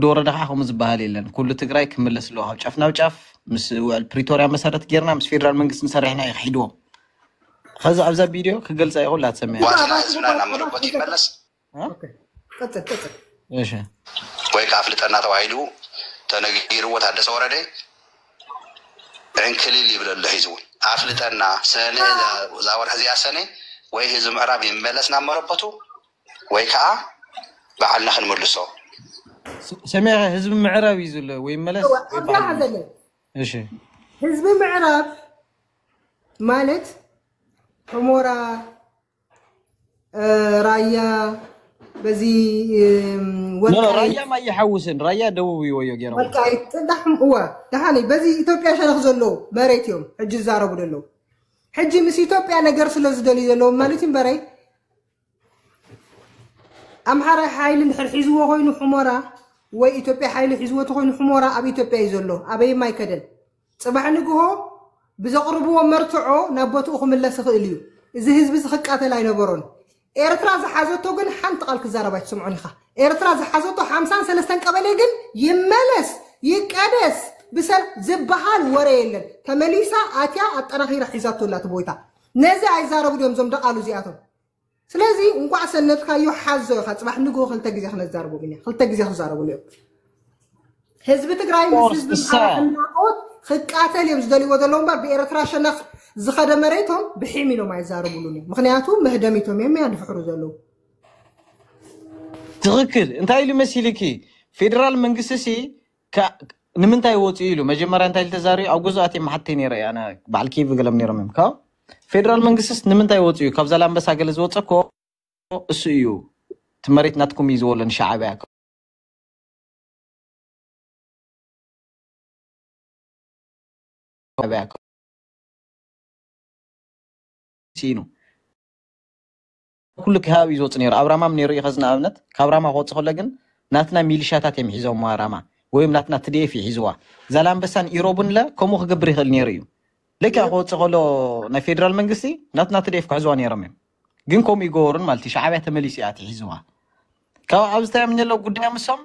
ወረዳ ኻኹም ዝበሃል የለን ኩሉ ትግራይ ክምለስ ሎ ኣብ ጫፍና ጫፍ ምስ ፕሪቶሪያ መሰረት ጌርና ምስ ፌደራል መንግስት ንሰርሕና ይחיድዎ خذ ابዛ ቪዲዮ ክገልጻ ይቆላ ተሰምያ ዋና ህዝብና ናምሩበት ይመለስ اوكي قطع ايش ወይ ካፍልጠና ተዋይሉ ተነጊርዎ ታደሰ ወረደ እንክሊል ይብለል ህዝቡ አፍልጠና ሰነ ዛወር ህዚያ ሰነ ወይ ህዝብ ምዕራብ ይመለስና መረበቱ ወይ ከዓ በዓልና ክንመልሶ ሰሚያ ህዝብ ምዕራብ ይዝለ ወይ መለስ እሺ ህዝብ ምዕራብ ማለት ሑመራ ራያ በዚህ ወላ ራያ ما يحوسن ራያ ደቡብ ይወዮ ገራ በቃ ይጥላህም እዋ ደሃኒ በዚህ ኢትዮጵያ ሸነኽ ዘሎ መሬትዮም ሕጂ ዛረቡ ደሎ ሕጂ ምስ ኢትዮጵያ ነገር ስለዝደል ዘሎ ማለት ይምበረይ አምሃራ ኃይል ንሕርሒዝዎ ኮይኑ ሑመራ ወይ ኢትዮጵያ ኃይል ሒዝዎ ተኮይኑ ሑመራ ኣብ ኢትዮጵያ ይዘሎ ኣበይ ማይከደን ጽባሕ ንግሆ ብዘቅርብዎ መርትዖ ናቦቱ ክምለስ ይኽእል እዩ እዚ ህዝቢ ዝኽቃተል ኣይነበሮን ኤርትራ ዝሓዘቶ ግን ሓንቲ ቃል ክዛረባይ ትስምዑን ኢኻ ኤርትራ ዝሓዘቶ 53 ቀበሌ ግን ይመለስ ይቀደስ ብሰብ ዝበሃል ወሬ የለን ተመሊሳ ኣትያ ኣጠናኺራ ሒዛቶላ ትቦይታ ነዚ ኣይዛረቡ ድዮም ዞም ደቃሉ እዚኣቶም ስለዚ እንኳዕ ሰነትካዮ ሓዞ ኢኻ ጽባሕ ንግሆ ክልተ ግዜ ክነዛረቡ ግን ክልተ ግዜ ክዛረቡ እዮም ህዝቢ ትግራይ ምስ ህዝቢ ሓላቆት ክቃተል እዮም ዝደልይዎ ዘለዎም እምበር ብኤርትራ ሸነኽ ዝኸደ መሬቶም ብሒም ኢሎም ኣይዛረቡሉን ምክንያቱ መህደሚቶም እዮም ያድፍሕሩ ዘለዉ ትኽክል እንታይ ኢሉ መሲልኪ ፌደራል መንግስቲ ሲ ንምንታይ ወፂኡ ኢሉ መጀመርያ እንታይ ተዛሪዩ ኣብ ጉዛት የማሓተይ ነይረ ኣነ በዓል ኬቭ ገለም ነይሮም እምካ ፌደራል መንግስቲ ንምንታይ ወፂኡ ካብ ዛላምበሳ ገለ ዝወፀኮ እሱ እዩ ትመሬት ናትኩም እዩ ዝወለን ሻዕብያ ሲኑ كل كهاب يزوج نير أبراما من نير يخزن أبنت كأبراما قوت خلقن ناتنا ميليشياتات يمحيزوا ما راما ويم ناتنا تديف يحيزوا زلام بسان إيروبن لا كمو خبري خل نيريو لك قوت خلو نا فيدرال منجسي ناتنا تديف كعزوا نيرمين جن كوم يجورن مالتي شعبية ميليشيات يحيزوا كاو عاوز تعمل لو قدام مسهم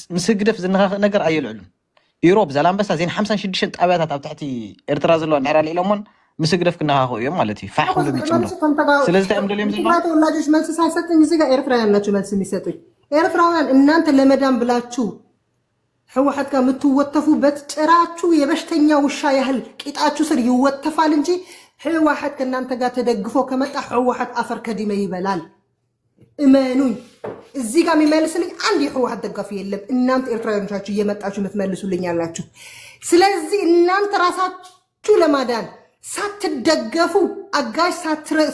مسجدف زين نقر أي العلم يوروب زلام بس زين 56 طابعات تحتي إرتراز له نعرى الإلمون مسجدف كنا هاهو يوم مالتي فحول بيتشمل سلازت أمر اليوم زين ما تقول لا جيش ملسي سايستن يزيغا إيرترايان ناتشو ملسي ميساتوي إيرترايان إن أنت لمدام بلاتشو هو حد كان متوتفو بتراتشو يبشتنيا وشايهل كيتاتشو سر يوتفال انجي هو حد كان أنت قاعد تدقفو كمتا هو حد أفر كديما يبلال إيمانوي الزيغا ميملسلي عندي هو حد دقفي يلم إن أنت إيرترايان شاتشو يمتاشو متملسو لين يالاتشو سلازي إن أنت راساتشو لمدان ሳትደገፉ አጋሽ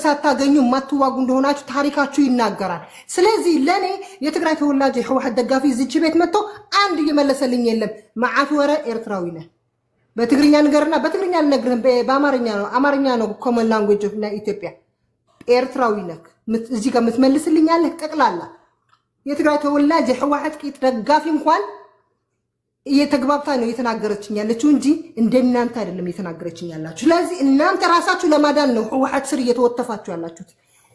ሳታገኙ ማትዋጉ እንደሆናችሁ ታሪካችሁ ይናገራል ስለዚህ ለኔ የትግራይ ተወላጅ ህወሓት ደጋፊ እዚች ቤት መጥቶ አንድ እየመለሰልኝ የለም ማዓት ወረ ኤርትራዊ ነህ በትግርኛ ንገርና በትግርኛ ልነግርህ በአማርኛ ነው አማርኛ ነው ኮመን ላንጉዌጅ ኦፍ ኢትዮጵያ ኤርትራዊ ነህ እዚህ ጋር የምትመልስልኝ አለ ጠቅላላ የትግራይ ተወላጅ ህወሓት ደጋፊ እንኳን እየተግባብታ ነው እየተናገረችኝ ያለችው እንጂ እንደናንተ አይደለም እየተናገረችኝ ያላችሁ ስለዚህ እናንተ ራሳችሁ ለማዳን ነው ህወሓት ስር እየተወተፋችሁ ያላችሁት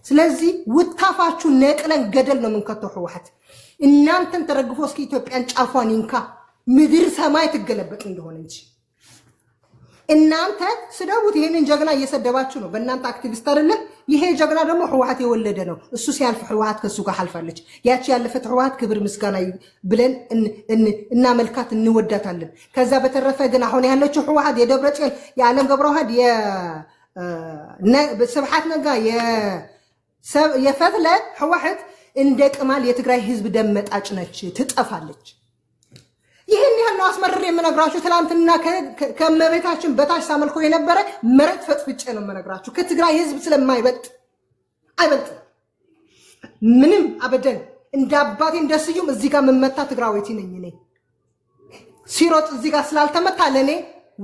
ስለዚህ ውታፋችሁ ነቅለን ገደል ነው ምንከተው ህወሓት እናንተን ተረግፎ እስኪ ኢትዮጵያን ጫፏን ይንካ ምድር ሰማይ ትገለበጥ እንደሆነ እንጂ እናንተ ስደቡት ይሄንን ጀግና እየሰደባችሁ ነው በእናንተ አክቲቪስት አይደለ ይሄ ጀግና ደግሞ ህወሓት የወለደ ነው እሱ ሲያልፍ ህወሓት ከሱ ጋር አልፋለች ያቺ ያለፈት ህወሓት ክብር ምስጋና ብለን እና መልካት እንወዳታለን ከዛ በተረፈ ግን አሁን ያለችው ህወሓት የደብረጽዮን የዓለም ገብረዋህድ የሰብሐት ነጋ የፈትለ ህወሓት እንደ ቅማል የትግራይ ህዝብ ደመጣጭ ነች ትጠፋለች ይሄን ያህል ነው አስመርሬ የምነግራችሁ ትላንትና ከመቤታችን በታች ሳመልኮ የነበረ መሬት ፈጥፍጬ ነው የምነግራችሁ ከትግራይ ህዝብ ስለማይበልጥ አይበልጥ ምንም አበደን እንደ አባቴ እንደስዩም እዚህ ጋር መመታ ትግራዊቲ ነኝ እኔ ሲሮጥ እዚህ ጋር ስላልተመታ ለኔ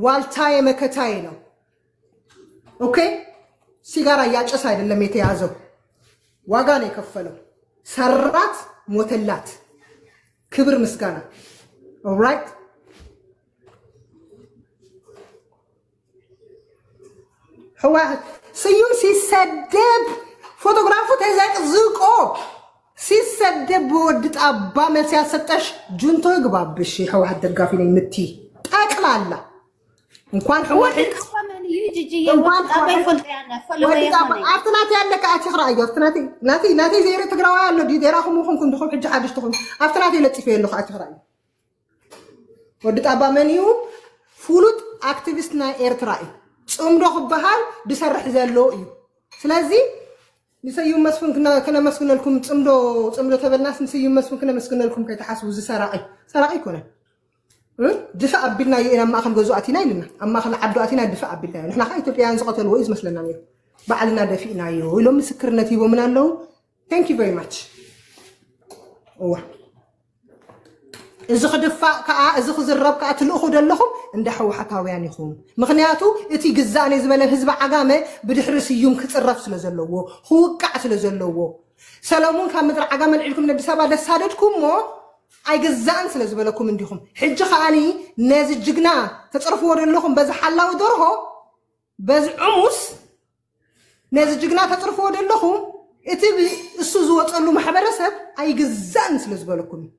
ዋልታዬ መከታዬ ነው ኦኬ ሲጋራ ያጨስ አይደለም የተያዘው ዋጋ ነው የከፈለው ሰራት ሞተላት ክብር ምስጋና all right ህወሓት ስዩም ሲሰደብ ፎቶግራፉ ተዘቅዝቆ ሲሰደብ ወድ ጣባ መልስ ያሰጠሽ ጁንቶ ይግባብሽ ህወሓት ደጋፊ ነኝ ምቲ ጠቅላላ እንኳን ህወሓት يجي يوم أبي فلتيانا فلويا هني أفتنات يالك أشيخ رأيو أفتناتي ناتي زيرة تقرأوا يالله دي ديراكم وخم كنتم خم حج حدش تخم أفتناتي لطيفة يالله أشيخ رأيو ودت أبا منيو فولت أكتيفيستنا إيرترائي عمره خبهال بسرح زلوا إيو سلازي نسيوم مسفن كنا مسكن لكم عمره تبرناس نسيوم مسفن كنا مسكن لكم كي تحسبوا زي سرائي كنا دفع بالنا إلى ما أخذ جزءاتنا لنا أما أخذ عبداتنا دفع بالنا نحن خايف تبيان زقة الوئز مثلنا مير بعلنا دفينا يو ولو مسكرنا تيبو من الله thank you very much إذا خدفع إذا خذ الرب كأتلو خد لهم عند حوا حكاويان يخون مغنياتو إتي جزاني زمن الحزب عجامة بدحرس يوم كترف سلزلوه هو كعس سلزلوه سلامون كان مدر عجامة لكم نبي سبعة دسادتكم مو أي جزان سلزبلكم عندهم حج خاني نازل جنا تتصرفوا ورلهم بز حلا ودره بز عموس نازل جنا تتصرفوا ورلهم إتبي السوزوات قالوا محبرسب أي جزان سلزبلكم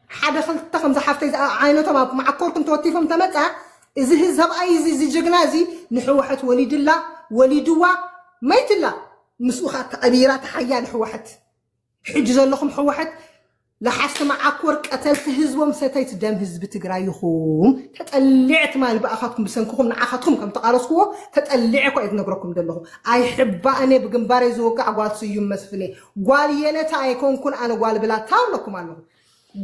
حدا خلت خمسة حفتة عينه تمام مع كوركم توتيفهم تمتع إذا هزب أي زي جنازي نحوحت وليد الله وليدوا ميت الله مسؤخات أبيرات حيان حوحت حجز لهم حوحت لحست مع كورك قتلت هزوم ستيت دم هزب تجرايهم تطلعت مال بأخذكم بسنكم نعخذكم كم تقارسكوا تطلعكوا إذ نقرأكم دلهم أي حب أنا بجنباري زوجة عقاد سيوم مسفني قال ينتا يكون كن أنا قال بلا تام لكم عنه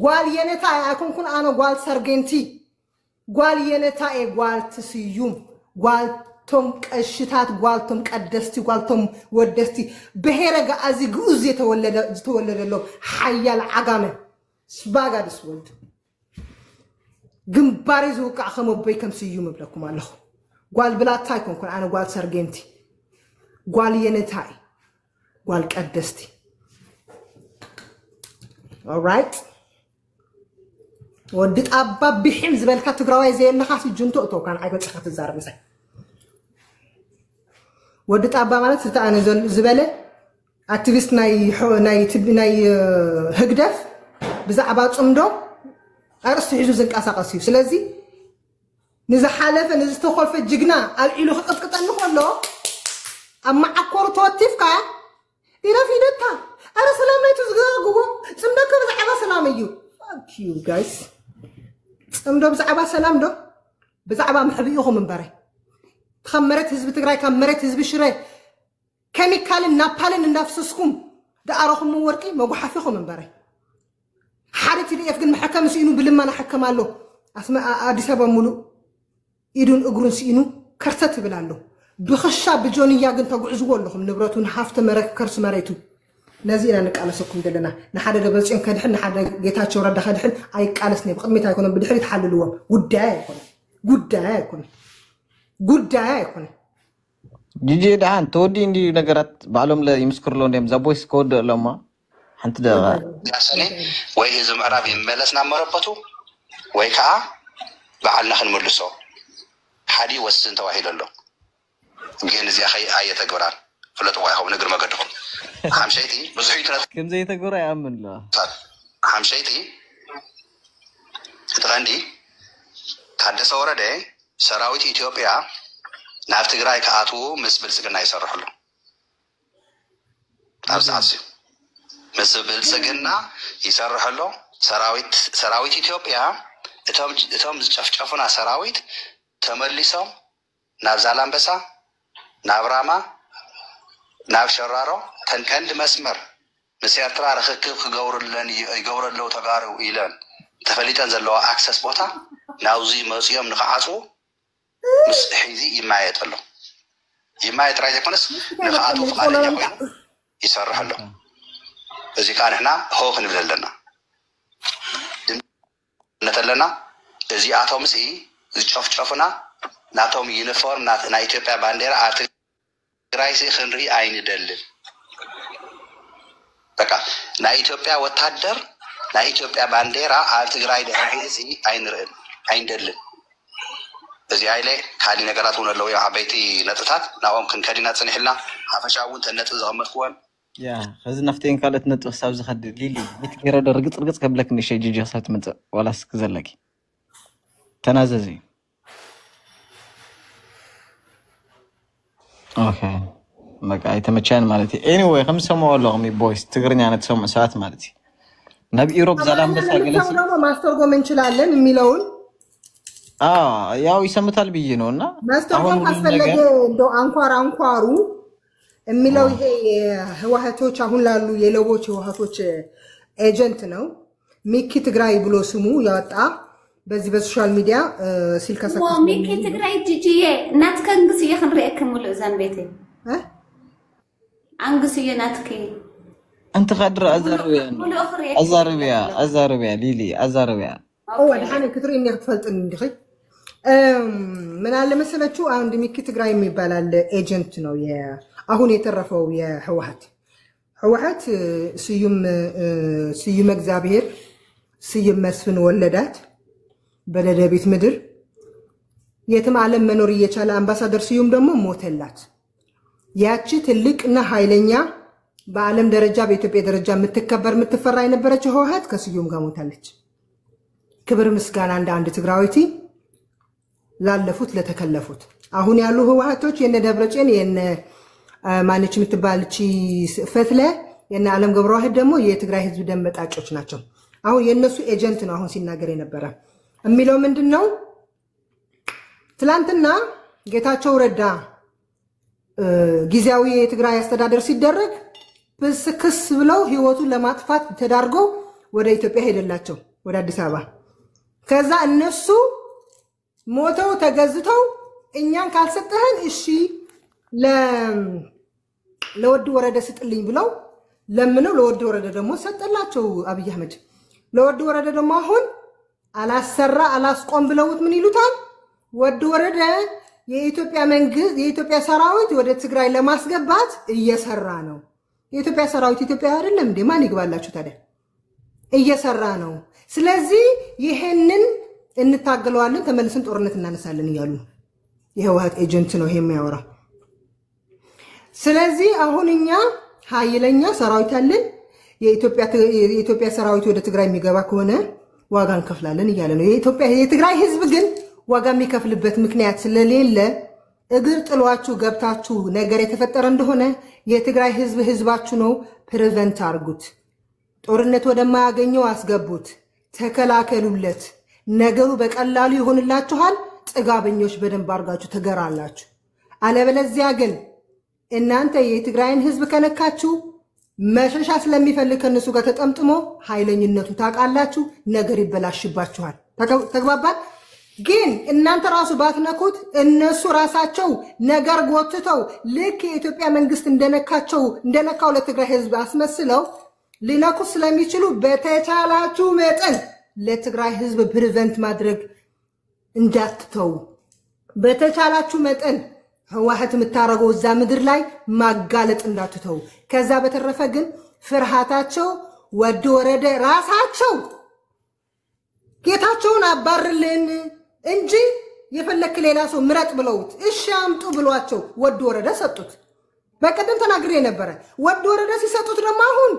قال ينتا يكون كن أنا قال سرجنتي قال ينتا قال تسيوم قال توم الشتات قال توم قدستي قال توم ودستي بهرجة أزي جوزي تولد له حيا العجمة سباقة دسولد جنباري زوجة أخمو بيكم سيوم بلكم الله قال بلا تايكم كن أنا قال سرجنتي قال ينتاي والقدستي alright ودت أبا بحيم زبالك تقرأي زي اللي خاص الجنتو تو كان عيبت خاص الزارب مسا ودت أبا مالت ستأنا زبالة أكتيفيست ناي هقدف بزعبات أمدو أرسل حجو زنك أساقسيو سلازي نزا حالفة نزا استخول في الجقنا ألعيلو خطقت أنه خلو أما أكورو تواتيفكا إلا في دتا أنا سلام نايتو زغاقو سمدك بزعبا سلام يو fuck you guys سمدو بزعبا سلام دو بزعبا محبئيهم من بري خمرت هزب تقراي كمرت هزب شراي كيميكال نابالن النفسسكم دا أروخم من ورقي ما بحفيخم من بري حارتي لي أفقن محكم سينو بلما نحكم له أسمع أديس أبا مولو إيدون أقرون سينو كرتت بلالو بخشا بجوني ياقن تقعزوا لهم نبراتون حافت مرك كرس مريتو نازينا نك على سكم دلنا نحد دبلشين كدحن نحد جيتات شورا دخدحن أي قالسني بقمتها يكون بدحن يتحللوا قداء يكون جيجي دهان تودي إندي نجارات بعلم لا يمسكر لون ديم زبويس كود لما حنت ده يعني ويه زم عربي ملسنا مربطو ويه كا بعلنا خنملسو حدي وسن توحيد الله جين زي أخي آية تقرأ فلتوا وياهم نقر ما قدهم حمشيتي بزحيتنا كم زي تقرأ يا أمن لا حمشيتي تغندي تحدث ورا ده سراويت إثيوبيا نافت جراي كأتو مسبل سجنا يسرح له أبزعسي مسبل سجنا يسرح له سراويت إثيوبيا إتهم شافنا سراويت تملسوا نافزالان بسا نافراما ناف شرارو تنكند مسمر مسيرترا رخكب خجورلن يجورلو تجارو إيلان تفليتن زلوا أكسس بوتا ناوزي مسيام نخاطو مس حيزي يمايت له يمايت رايح كونس نخاطو فقالي يقول يسرح له إذا كان هنا هو خنبل لنا نتلنا إذا أتوم سي إذا شافنا ناتوم يونيفورم نا إثيوبيا باندير رايسي خنري عين دلل بقى نا إثيوبيا وتهدر نا إثيوبيا بانديرا تግራይ رايسي عين دلل እዚህ አይለ ካሊ ነገራት ሆነ ለው ያ አበይቲ ነጥታት ናኦም ክንከዲና ጽንሕልና አፈሻውን ተነጥ ዘመትኩን ያ ከዚ ነፍቴን ካለት ነጥ ሐሳብ ዝኸድ ሊሊ ምትገረ ደርግጽ ርግጽ ከብለክ ንሽ ጂጂ ሐሳብ ትመጽ ወላስ ከዘለቂ ተናዘዚ ኦኬ በቃ አይተመቻን ማለት ኤኒዌይ ከምሰማው አለውም ቦይስ ትግርኛ ነጥሰም ሰዓት ማለት ነብ ኢሮብ ዘላም በሳገለሲ ማስተርጎም እንችላለን የሚለውን ያው ይሰምታል ብዬ ነውና ማስተርጎም ካስፈለገ እንደው አንኳሩ የሚለው ይሄ ህዋሃቶች አሁን ላሉ የለቦች ህዋሃቶች ኤጀንት ነው ሚኪ ትግራይ ብሎ ስሙ ያወጣ በዚህ በሶሻል ሚዲያ ሲልከሰከስ ሚኪ ትግራይ ጂጂዬ ናትከንግስ ይخنريكم ሙሉ ዘንቤቴ አንግስ የናትከ انت قادر ازاربيا ليلي ازاربيا هو دحان كثر اني تفلطن اندخي من على مسلچو عند ميكي تግራይ የሚባል አለ ኤጀንት ነው አሁን የተረፈው የህወሓት ስዩም እግዚአብሔር ስዩም መስፍን ወለዳት በደደቢት ምድር የትም ዓለም መኖር እየቻለ አምባሳደር ስዩም ደግሞ ሞተላት ያቺ ትልቅና ኃይለኛ በዓለም ደረጃ በኢትዮጵያ ደረጃ የምትከበር የምትፈራ የነበረችው ህወሓት ከስዩም ጋር ሞታለች ክብር ምስጋና አንድ ትግራዊቲ ላለፉት ለተከለፉት አሁን ያሉ ህወሓቶች የነ ደብረጽዮን የነ ማንች የምትባልቺ ፈትለ የነ ዓለም ገብረዋህድ ደግሞ የትግራይ ህዝብ ደም መጣጮች ናቸው አሁን የነሱ ኤጀንት ነው አሁን ሲናገር የነበረ የሚለው ምንድነው ትላንትና ጌታቸው ረዳ ጊዜያዊ የትግራይ አስተዳደር ሲደረግ በስክስ ብለው ህይወቱን ለማጥፋት ተዳርጎ ወደ ኢትዮጵያ ሄደላቸው ወደ አዲስ አበባ ከዛ እነሱ ሞተው ተገዝተው እኛን ካልሰጠህን እሺ ለወድ ወረደ ስጥልኝ ብለው ለምነው ለወድ ወረደ ደግሞ ሰጠላቸው አብይ አህመድ ለወድ ወረደ ደግሞ አሁን አላሰራ አላስቆም ብለውት ምን ይሉታል ወድ ወረደ የኢትዮጵያ መንግስት የኢትዮጵያ ሰራዊት ወደ ትግራይ ለማስገባት እየሰራ ነው የኢትዮጵያ ሰራዊት ኢትዮጵያ አይደለም እንዴ? ማን ይግባላችሁ ታዲያ? እየሰራ ነው። ስለዚህ ይሄንን እንታገለዋለን፣ ተመልሰን ጦርነት እናነሳለን እያሉ ነው። የህወሓት ኤጀንት ነው ይሄ የሚያወራው። ስለዚህ አሁን እኛ ኃይለኛ ሰራዊት አለን። የኢትዮጵያ ሰራዊት ወደ ትግራይ የሚገባ ከሆነ ዋጋ እንከፍላለን እያለ ነው። የትግራይ ህዝብ ግን ዋጋ የሚከፍልበት ምክንያት ስለሌለ እግር ጥሏችሁ ገብታችሁ ነገር የተፈጠረ እንደሆነ የትግራይ ህዝብ ህዝባችሁ ነው፣ ፕሪቨንት አርጉት። ጦርነት ወደማያገኘው አስገቡት፣ ተከላከሉለት። ነገሩ በቀላሉ ይሆንላችኋል። ጥጋበኞች በደንብ አርጋችሁ ተገራላችሁ። አለበለዚያ ግን እናንተ የትግራይን ህዝብ ከነካችሁ መሸሻ ስለሚፈልግ ከነሱ ጋር ተጠምጥሞ ኃይለኝነቱ ታቃላችሁ፣ ነገር ይበላሽባችኋል። ተግባባን? ግን እናንተ ራሱ ባትነኩት እነሱ ራሳቸው ነገር ጎትተው ልክ የኢትዮጵያ መንግስት እንደነካው ለትግራይ ህዝብ አስመስለው ሊነኩ ስለሚችሉ በተቻላችሁ መጠን ለትግራይ ህዝብ ፕሪቨንት ማድረግ እንዳትተው። በተቻላችሁ መጠን ህወሓት የምታረገው እዛ ምድር ላይ ማጋለጥ እንዳትተው። ከዛ በተረፈ ግን ፍርሃታቸው ወደ ወረደ ራሳቸው ጌታቸውን አባርልን እንጂ የፈለክ ሌላ ሰው ምረጥ ብለውት እሺ አምጡ ብሏቸው ወደ ወረደ ሰጡት። በቀደም ተናግሬ ነበር። ወደ ወረደ ሲሰጡት ደግሞ አሁን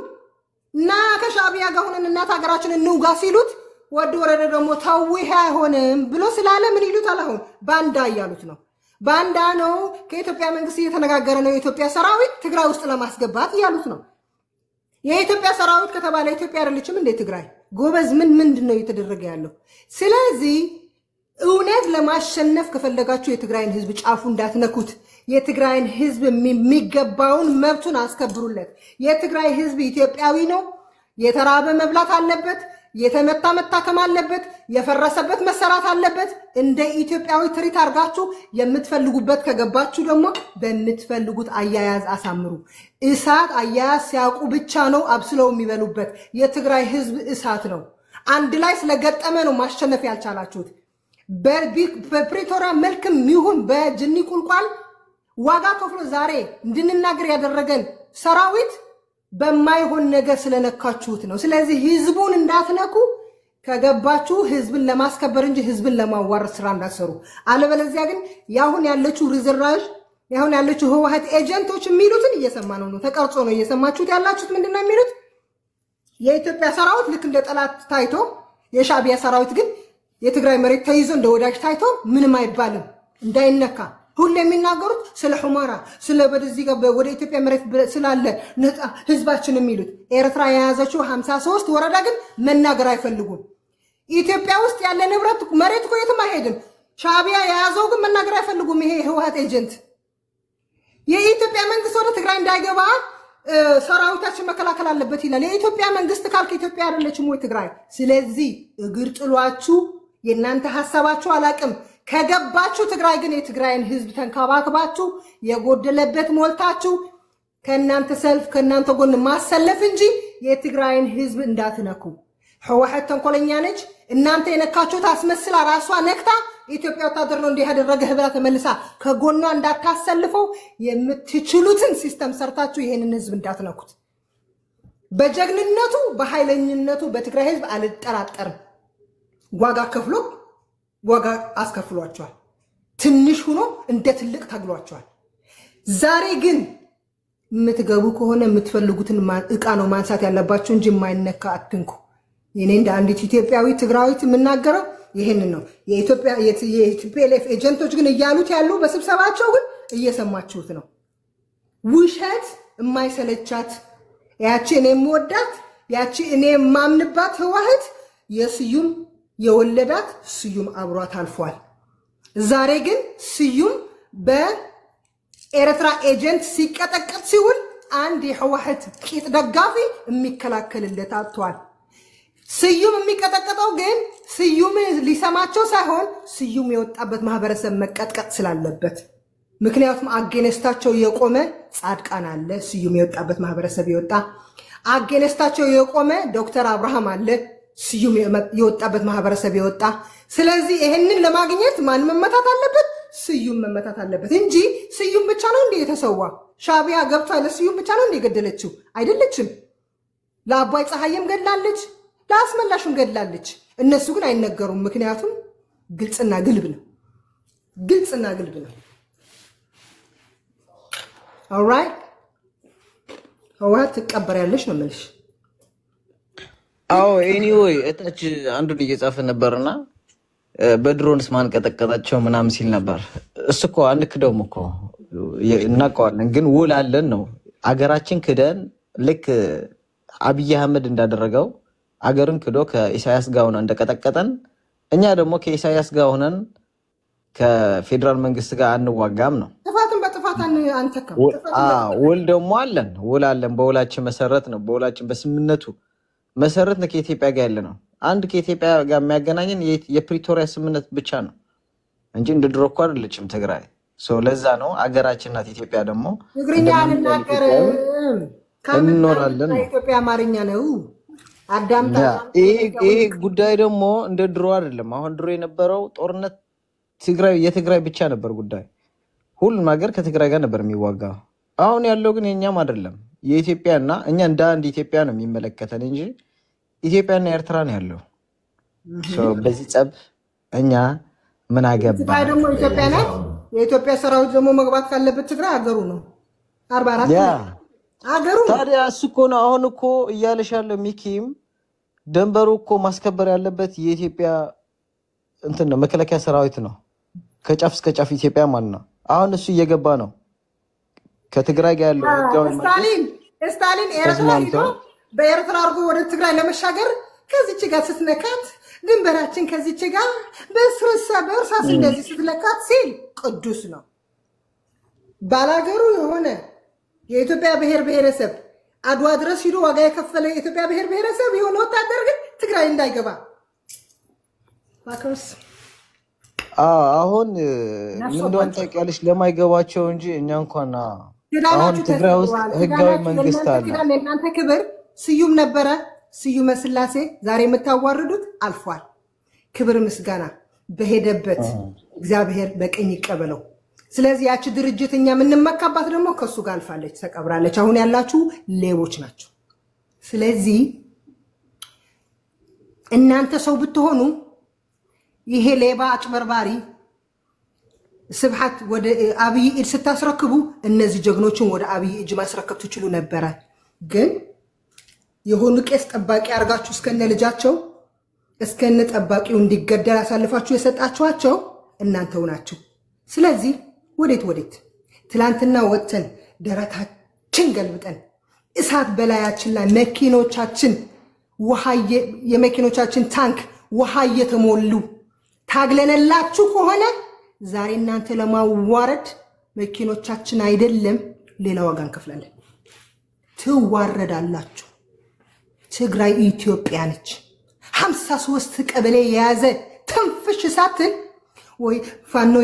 እና ከሻቢያ ጋር ሆነን እናት ሀገራችን እንውጋ ሲሉት ወደ ወረደ ደግሞ ታው ይሄ አይሆንም ብሎ ስላለ ምን ይሉታል? አሁን ባንዳ እያሉት ነው። ባንዳ ነው። ከኢትዮጵያ መንግስት እየተነጋገረ ነው የኢትዮጵያ ሰራዊት ትግራይ ውስጥ ለማስገባት እያሉት ነው። የኢትዮጵያ ሰራዊት ከተባለ ኢትዮጵያ አይደለችም እንዴ ትግራይ? ጎበዝ ምንድነው እየተደረገ ያለው? ስለዚህ እውነት ለማሸነፍ ከፈለጋችሁ የትግራይን ህዝብ ጫፉ እንዳትነኩት። የትግራይን ህዝብ የሚገባውን መብቱን አስከብሩለት። የትግራይ ህዝብ ኢትዮጵያዊ ነው። የተራበ መብላት አለበት፣ የተመታ መታከም አለበት፣ የፈረሰበት መሰራት አለበት። እንደ ኢትዮጵያዊ ትሪት አርጋችሁ የምትፈልጉበት ከገባችሁ ደግሞ በምትፈልጉት አያያዝ አሳምሩ። እሳት አያያዝ ሲያውቁ ብቻ ነው አብስለው የሚበሉበት። የትግራይ ህዝብ እሳት ነው። አንድ ላይ ስለገጠመ ነው ማሸነፍ ያልቻላችሁት። በፕሪቶሪያ መልክም ይሁን በጅኒ ቁልቋል ዋጋ ከፍሎ ዛሬ እንድንናገር ያደረገን ሰራዊት በማይሆን ነገር ስለነካችሁት ነው። ስለዚህ ህዝቡን እንዳትነኩ ከገባችሁ ህዝብን ለማስከበር እንጂ ህዝብን ለማዋረድ ስራ እንዳትሰሩ። አለበለዚያ ግን ያሁን ያለችው ሪዘራጅ ያሁን ያለችው ህወሓት ኤጀንቶች የሚሉትን እየሰማነው ነው። ተቀርጾ ነው እየሰማችሁት ያላችሁት። ምንድነው የሚሉት? የኢትዮጵያ ሰራዊት ልክ እንደ ጠላት ታይቶ የሻቢያ ሰራዊት ግን የትግራይ መሬት ተይዞ እንደ ወዳጅ ታይቶ ምንም አይባልም እንዳይነካ ሁሉ የሚናገሩት ስለ ሁመራ ስለ በዚህ ጋር ወደ ኢትዮጵያ መሬት ስላለ ነፃ ህዝባችን የሚሉት። ኤርትራ የያዘችው 53 ወረዳ ግን መናገር አይፈልጉም። ኢትዮጵያ ውስጥ ያለ ንብረት መሬት እኮ የትም አይሄድም። ሻቢያ የያዘው ግን መናገር አይፈልጉም። ይሄ ህወሓት ኤጀንት የኢትዮጵያ መንግስት ወደ ትግራይ እንዳይገባ ሰራዊታችን መከላከል አለበት ይላል። የኢትዮጵያ መንግስት ካልክ ኢትዮጵያ አይደለችም ወይ ትግራይ? ስለዚህ እግር ጥሏችሁ የናንተ ሐሳባችሁ አላቅም ከገባችሁ ትግራይ ግን የትግራይን ህዝብ ተንከባክባችሁ የጎደለበት ሞልታችሁ ከናንተ ሰልፍ ከናንተ ጎን ማሰለፍ እንጂ የትግራይን ህዝብ እንዳትነኩ። ህወሓት ተንኮለኛ ነች። እናንተ የነካችሁት አስመስላ ራሷ ነክታ ኢትዮጵያ ወታደር ነው እንዲህ ያደረገ ህብራ ተመልሳ ከጎኗ እንዳታሰልፈው የምትችሉትን ሲስተም ሰርታችሁ ይሄንን ህዝብ እንዳትነኩት። በጀግንነቱ በኃይለኝነቱ በትግራይ ህዝብ አልጠራጠርም። ዋጋ ከፍሎ ዋጋ አስከፍሏቸዋል። ትንሽ ሆኖ እንደ ትልቅ ታግሏቸዋል። ዛሬ ግን የምትገቡ ከሆነ የምትፈልጉትን እቃ ነው ማንሳት ያለባችሁ እንጂ የማይነካ አትንኩ። የኔ እንደ አንዲት ኢትዮጵያዊ ትግራዊት የምናገረው ይሄንን ነው። የቲፒኤልኤፍ ኤጀንቶች ግን እያሉት ያሉ በስብሰባቸው ግን እየሰማችሁት ነው። ውሸት የማይሰለቻት ያቺ እኔ የምወዳት ያቺ እኔ የማምንባት ህወሓት የስዩም የወለዳት ስዩም አብሯት አልፏል። ዛሬ ግን ስዩም በኤርትራ ኤጀንት ሲቀጠቀጥ ሲውል አንድ የህወሓት ቂጥ ደጋፊ የሚከላከልለት አጥቷል። ስዩም የሚቀጠቀጠው ግን ስዩም ሊሰማቸው ሳይሆን ስዩም የወጣበት ማህበረሰብ መቀጥቀጥ ስላለበት። ምክንያቱም አገነስታቸው የቆመ ጻድቃን አለ። ስዩም የወጣበት ማህበረሰብ ይወጣ አገነስታቸው የቆመ ዶክተር አብርሃም አለ። ስዩም የወጣበት ማህበረሰብ ይወጣ። ስለዚህ ይሄንን ለማግኘት ማን መመታት አለበት? ስዩም መመታት አለበት እንጂ ስዩም ብቻ ነው እንዴ የተሰዋ? ሻቢያ ገብቷል ለስዩም ብቻ ነው እንደገደለችው አይደለችም ለአባይ ፀሐይም ገድላለች ለአስመላሽም ገድላለች እነሱ ግን አይነገሩም ምክንያቱም ግልጽና ግልብ ነው alright ተቀበረ ያለሽ ነው መልሽ አዎ anyway እታች አንዱን እየጻፈ ነበርና በድሮንስ ማን ቀጠቀጣቸው ምናምን ሲል ነበር እሱኮ አንክደውም እኮ እናቀዋለን ግን ውል አለን ነው አገራችን ክደን ልክ አብይ አህመድ እንዳደረገው አገርን ክዶ ከኢሳያስ ጋር ሆነን እንደቀጠቀጠን እኛ ደግሞ ከኢሳያስ ጋር ሆነን ከፌደራል መንግስት ጋር አንዋጋም ነው ተፋቱን በጥፋት አንተከም ውል ደግሞ አለን በውላችን መሰረት ነው በውላችን በስምነቱ መሰረት ነው ከኢትዮጵያ ጋር ያለ ነው አንድ ከኢትዮጵያ ጋር የሚያገናኘን የፕሪቶሪያ ስምነት ብቻ ነው እንጂ እንደድሮ እኮ አይደለችም ትግራይ ለዛ ነው አገራችን ናት ኢትዮጵያ ደግሞ ትግርኛ አንናገርም እንኖራለን ኢትዮጵያ አማርኛ ነው አዳምጣ ይሄ ጉዳይ ደግሞ እንደድሮ አይደለም አሁን ድሮ የነበረው ጦርነት የትግራይ ብቻ ነበር ጉዳይ ሁሉም ሀገር ከትግራይ ጋር ነበር የሚዋጋው አሁን ያለው ግን የኛም አይደለም የኢትዮጵያና እኛ እንደ አንድ ኢትዮጵያ ነው የሚመለከተን እንጂ ኢትዮጵያና ኤርትራ ነው ያለው በዚህ ጸብ እኛ ምን አገባ ደግሞ ኢትዮጵያ ናት የኢትዮጵያ ሰራዊት ደግሞ መግባት ካለበት ትግራይ አገሩ ነው 44 አገሩ ታዲያ እኮ ነው አሁን እኮ እያለሻለ ሚኪም ደንበሩ እኮ ማስከበር ያለበት የኢትዮጵያ እንትን ነው መከላከያ ሰራዊት ነው ከጫፍ እስከ ጫፍ ኢትዮጵያ ማለት ነው አሁን እሱ እየገባ ነው ከትግራይ ጋር ያለው ስታሊን ኤርትራ ሄዶ በኤርትራ አርጎ ወደ ትግራይ ለመሻገር ከዚች ጋር ስትነካት ድንበራችን ከዚች ጋር በእርሳስ እንደዚህ ስትለካት ሲል ቅዱስ ነው ባላገሩ የሆነ የኢትዮጵያ ብሔር ብሔረሰብ አድዋ ድረስ ሄዶ ዋጋ የከፈለ የኢትዮጵያ ብሔር ብሔረሰብ የሆነ ወታደር ግን ትግራይ እንዳይገባ ማክሮስ አሁን ምንድነው ታውቂያለሽ ለማይገባቸው እንጂ እኛ እንኳን አሁን ትግራይ ውስጥ ህጋዊ መንግስት አለ እናንተ ክብር ስዩም ነበረ ስዩም ስላሴ ዛሬ የምታዋርዱት አልፏል ክብር ምስጋና በሄደበት እግዚአብሔር በቀኝ ይቀበለው ስለዚህ ያቺ ድርጅትኛ ምንመካባት ደግሞ ከሱ ጋር አልፋለች ተቀብራለች አሁን ያላችሁ ሌቦች ናቸው ስለዚህ እናንተ ሰው ብትሆኑ ይሄ ሌባ አጭበርባሪ ስብሐት ወደ አብይ እጅ ስታስረክቡ እነዚህ ጀግኖችን ወደ አብይ እጅ ማስረከብ ትችሉ ነበር ግን የሆኑ ቄስ ጠባቂ አርጋችሁ እስከነ ልጃቸው እስከነ ጠባቂው እንዲገደል አሳልፋችሁ የሰጣችኋቸው እናንተው ናችሁ ስለዚህ ወዴት ትላንትና ወጥተን ደረታችን ገልብጠን እሳት በላያችን ላይ መኪኖቻችን የመኪኖቻችን ታንክ ውሃ እየተሞሉ ታግለነላችሁ ከሆነ ዛሬ እናንተ ለማዋረድ መኪኖቻችን አይደለም ሌላ ዋጋ እንከፍላለን ትዋረዳላችሁ ትግራይ ኢትዮጵያ ነች 53 ቀበሌ የያዘ ተንፍሽ ሳትን ወይ ፋኖ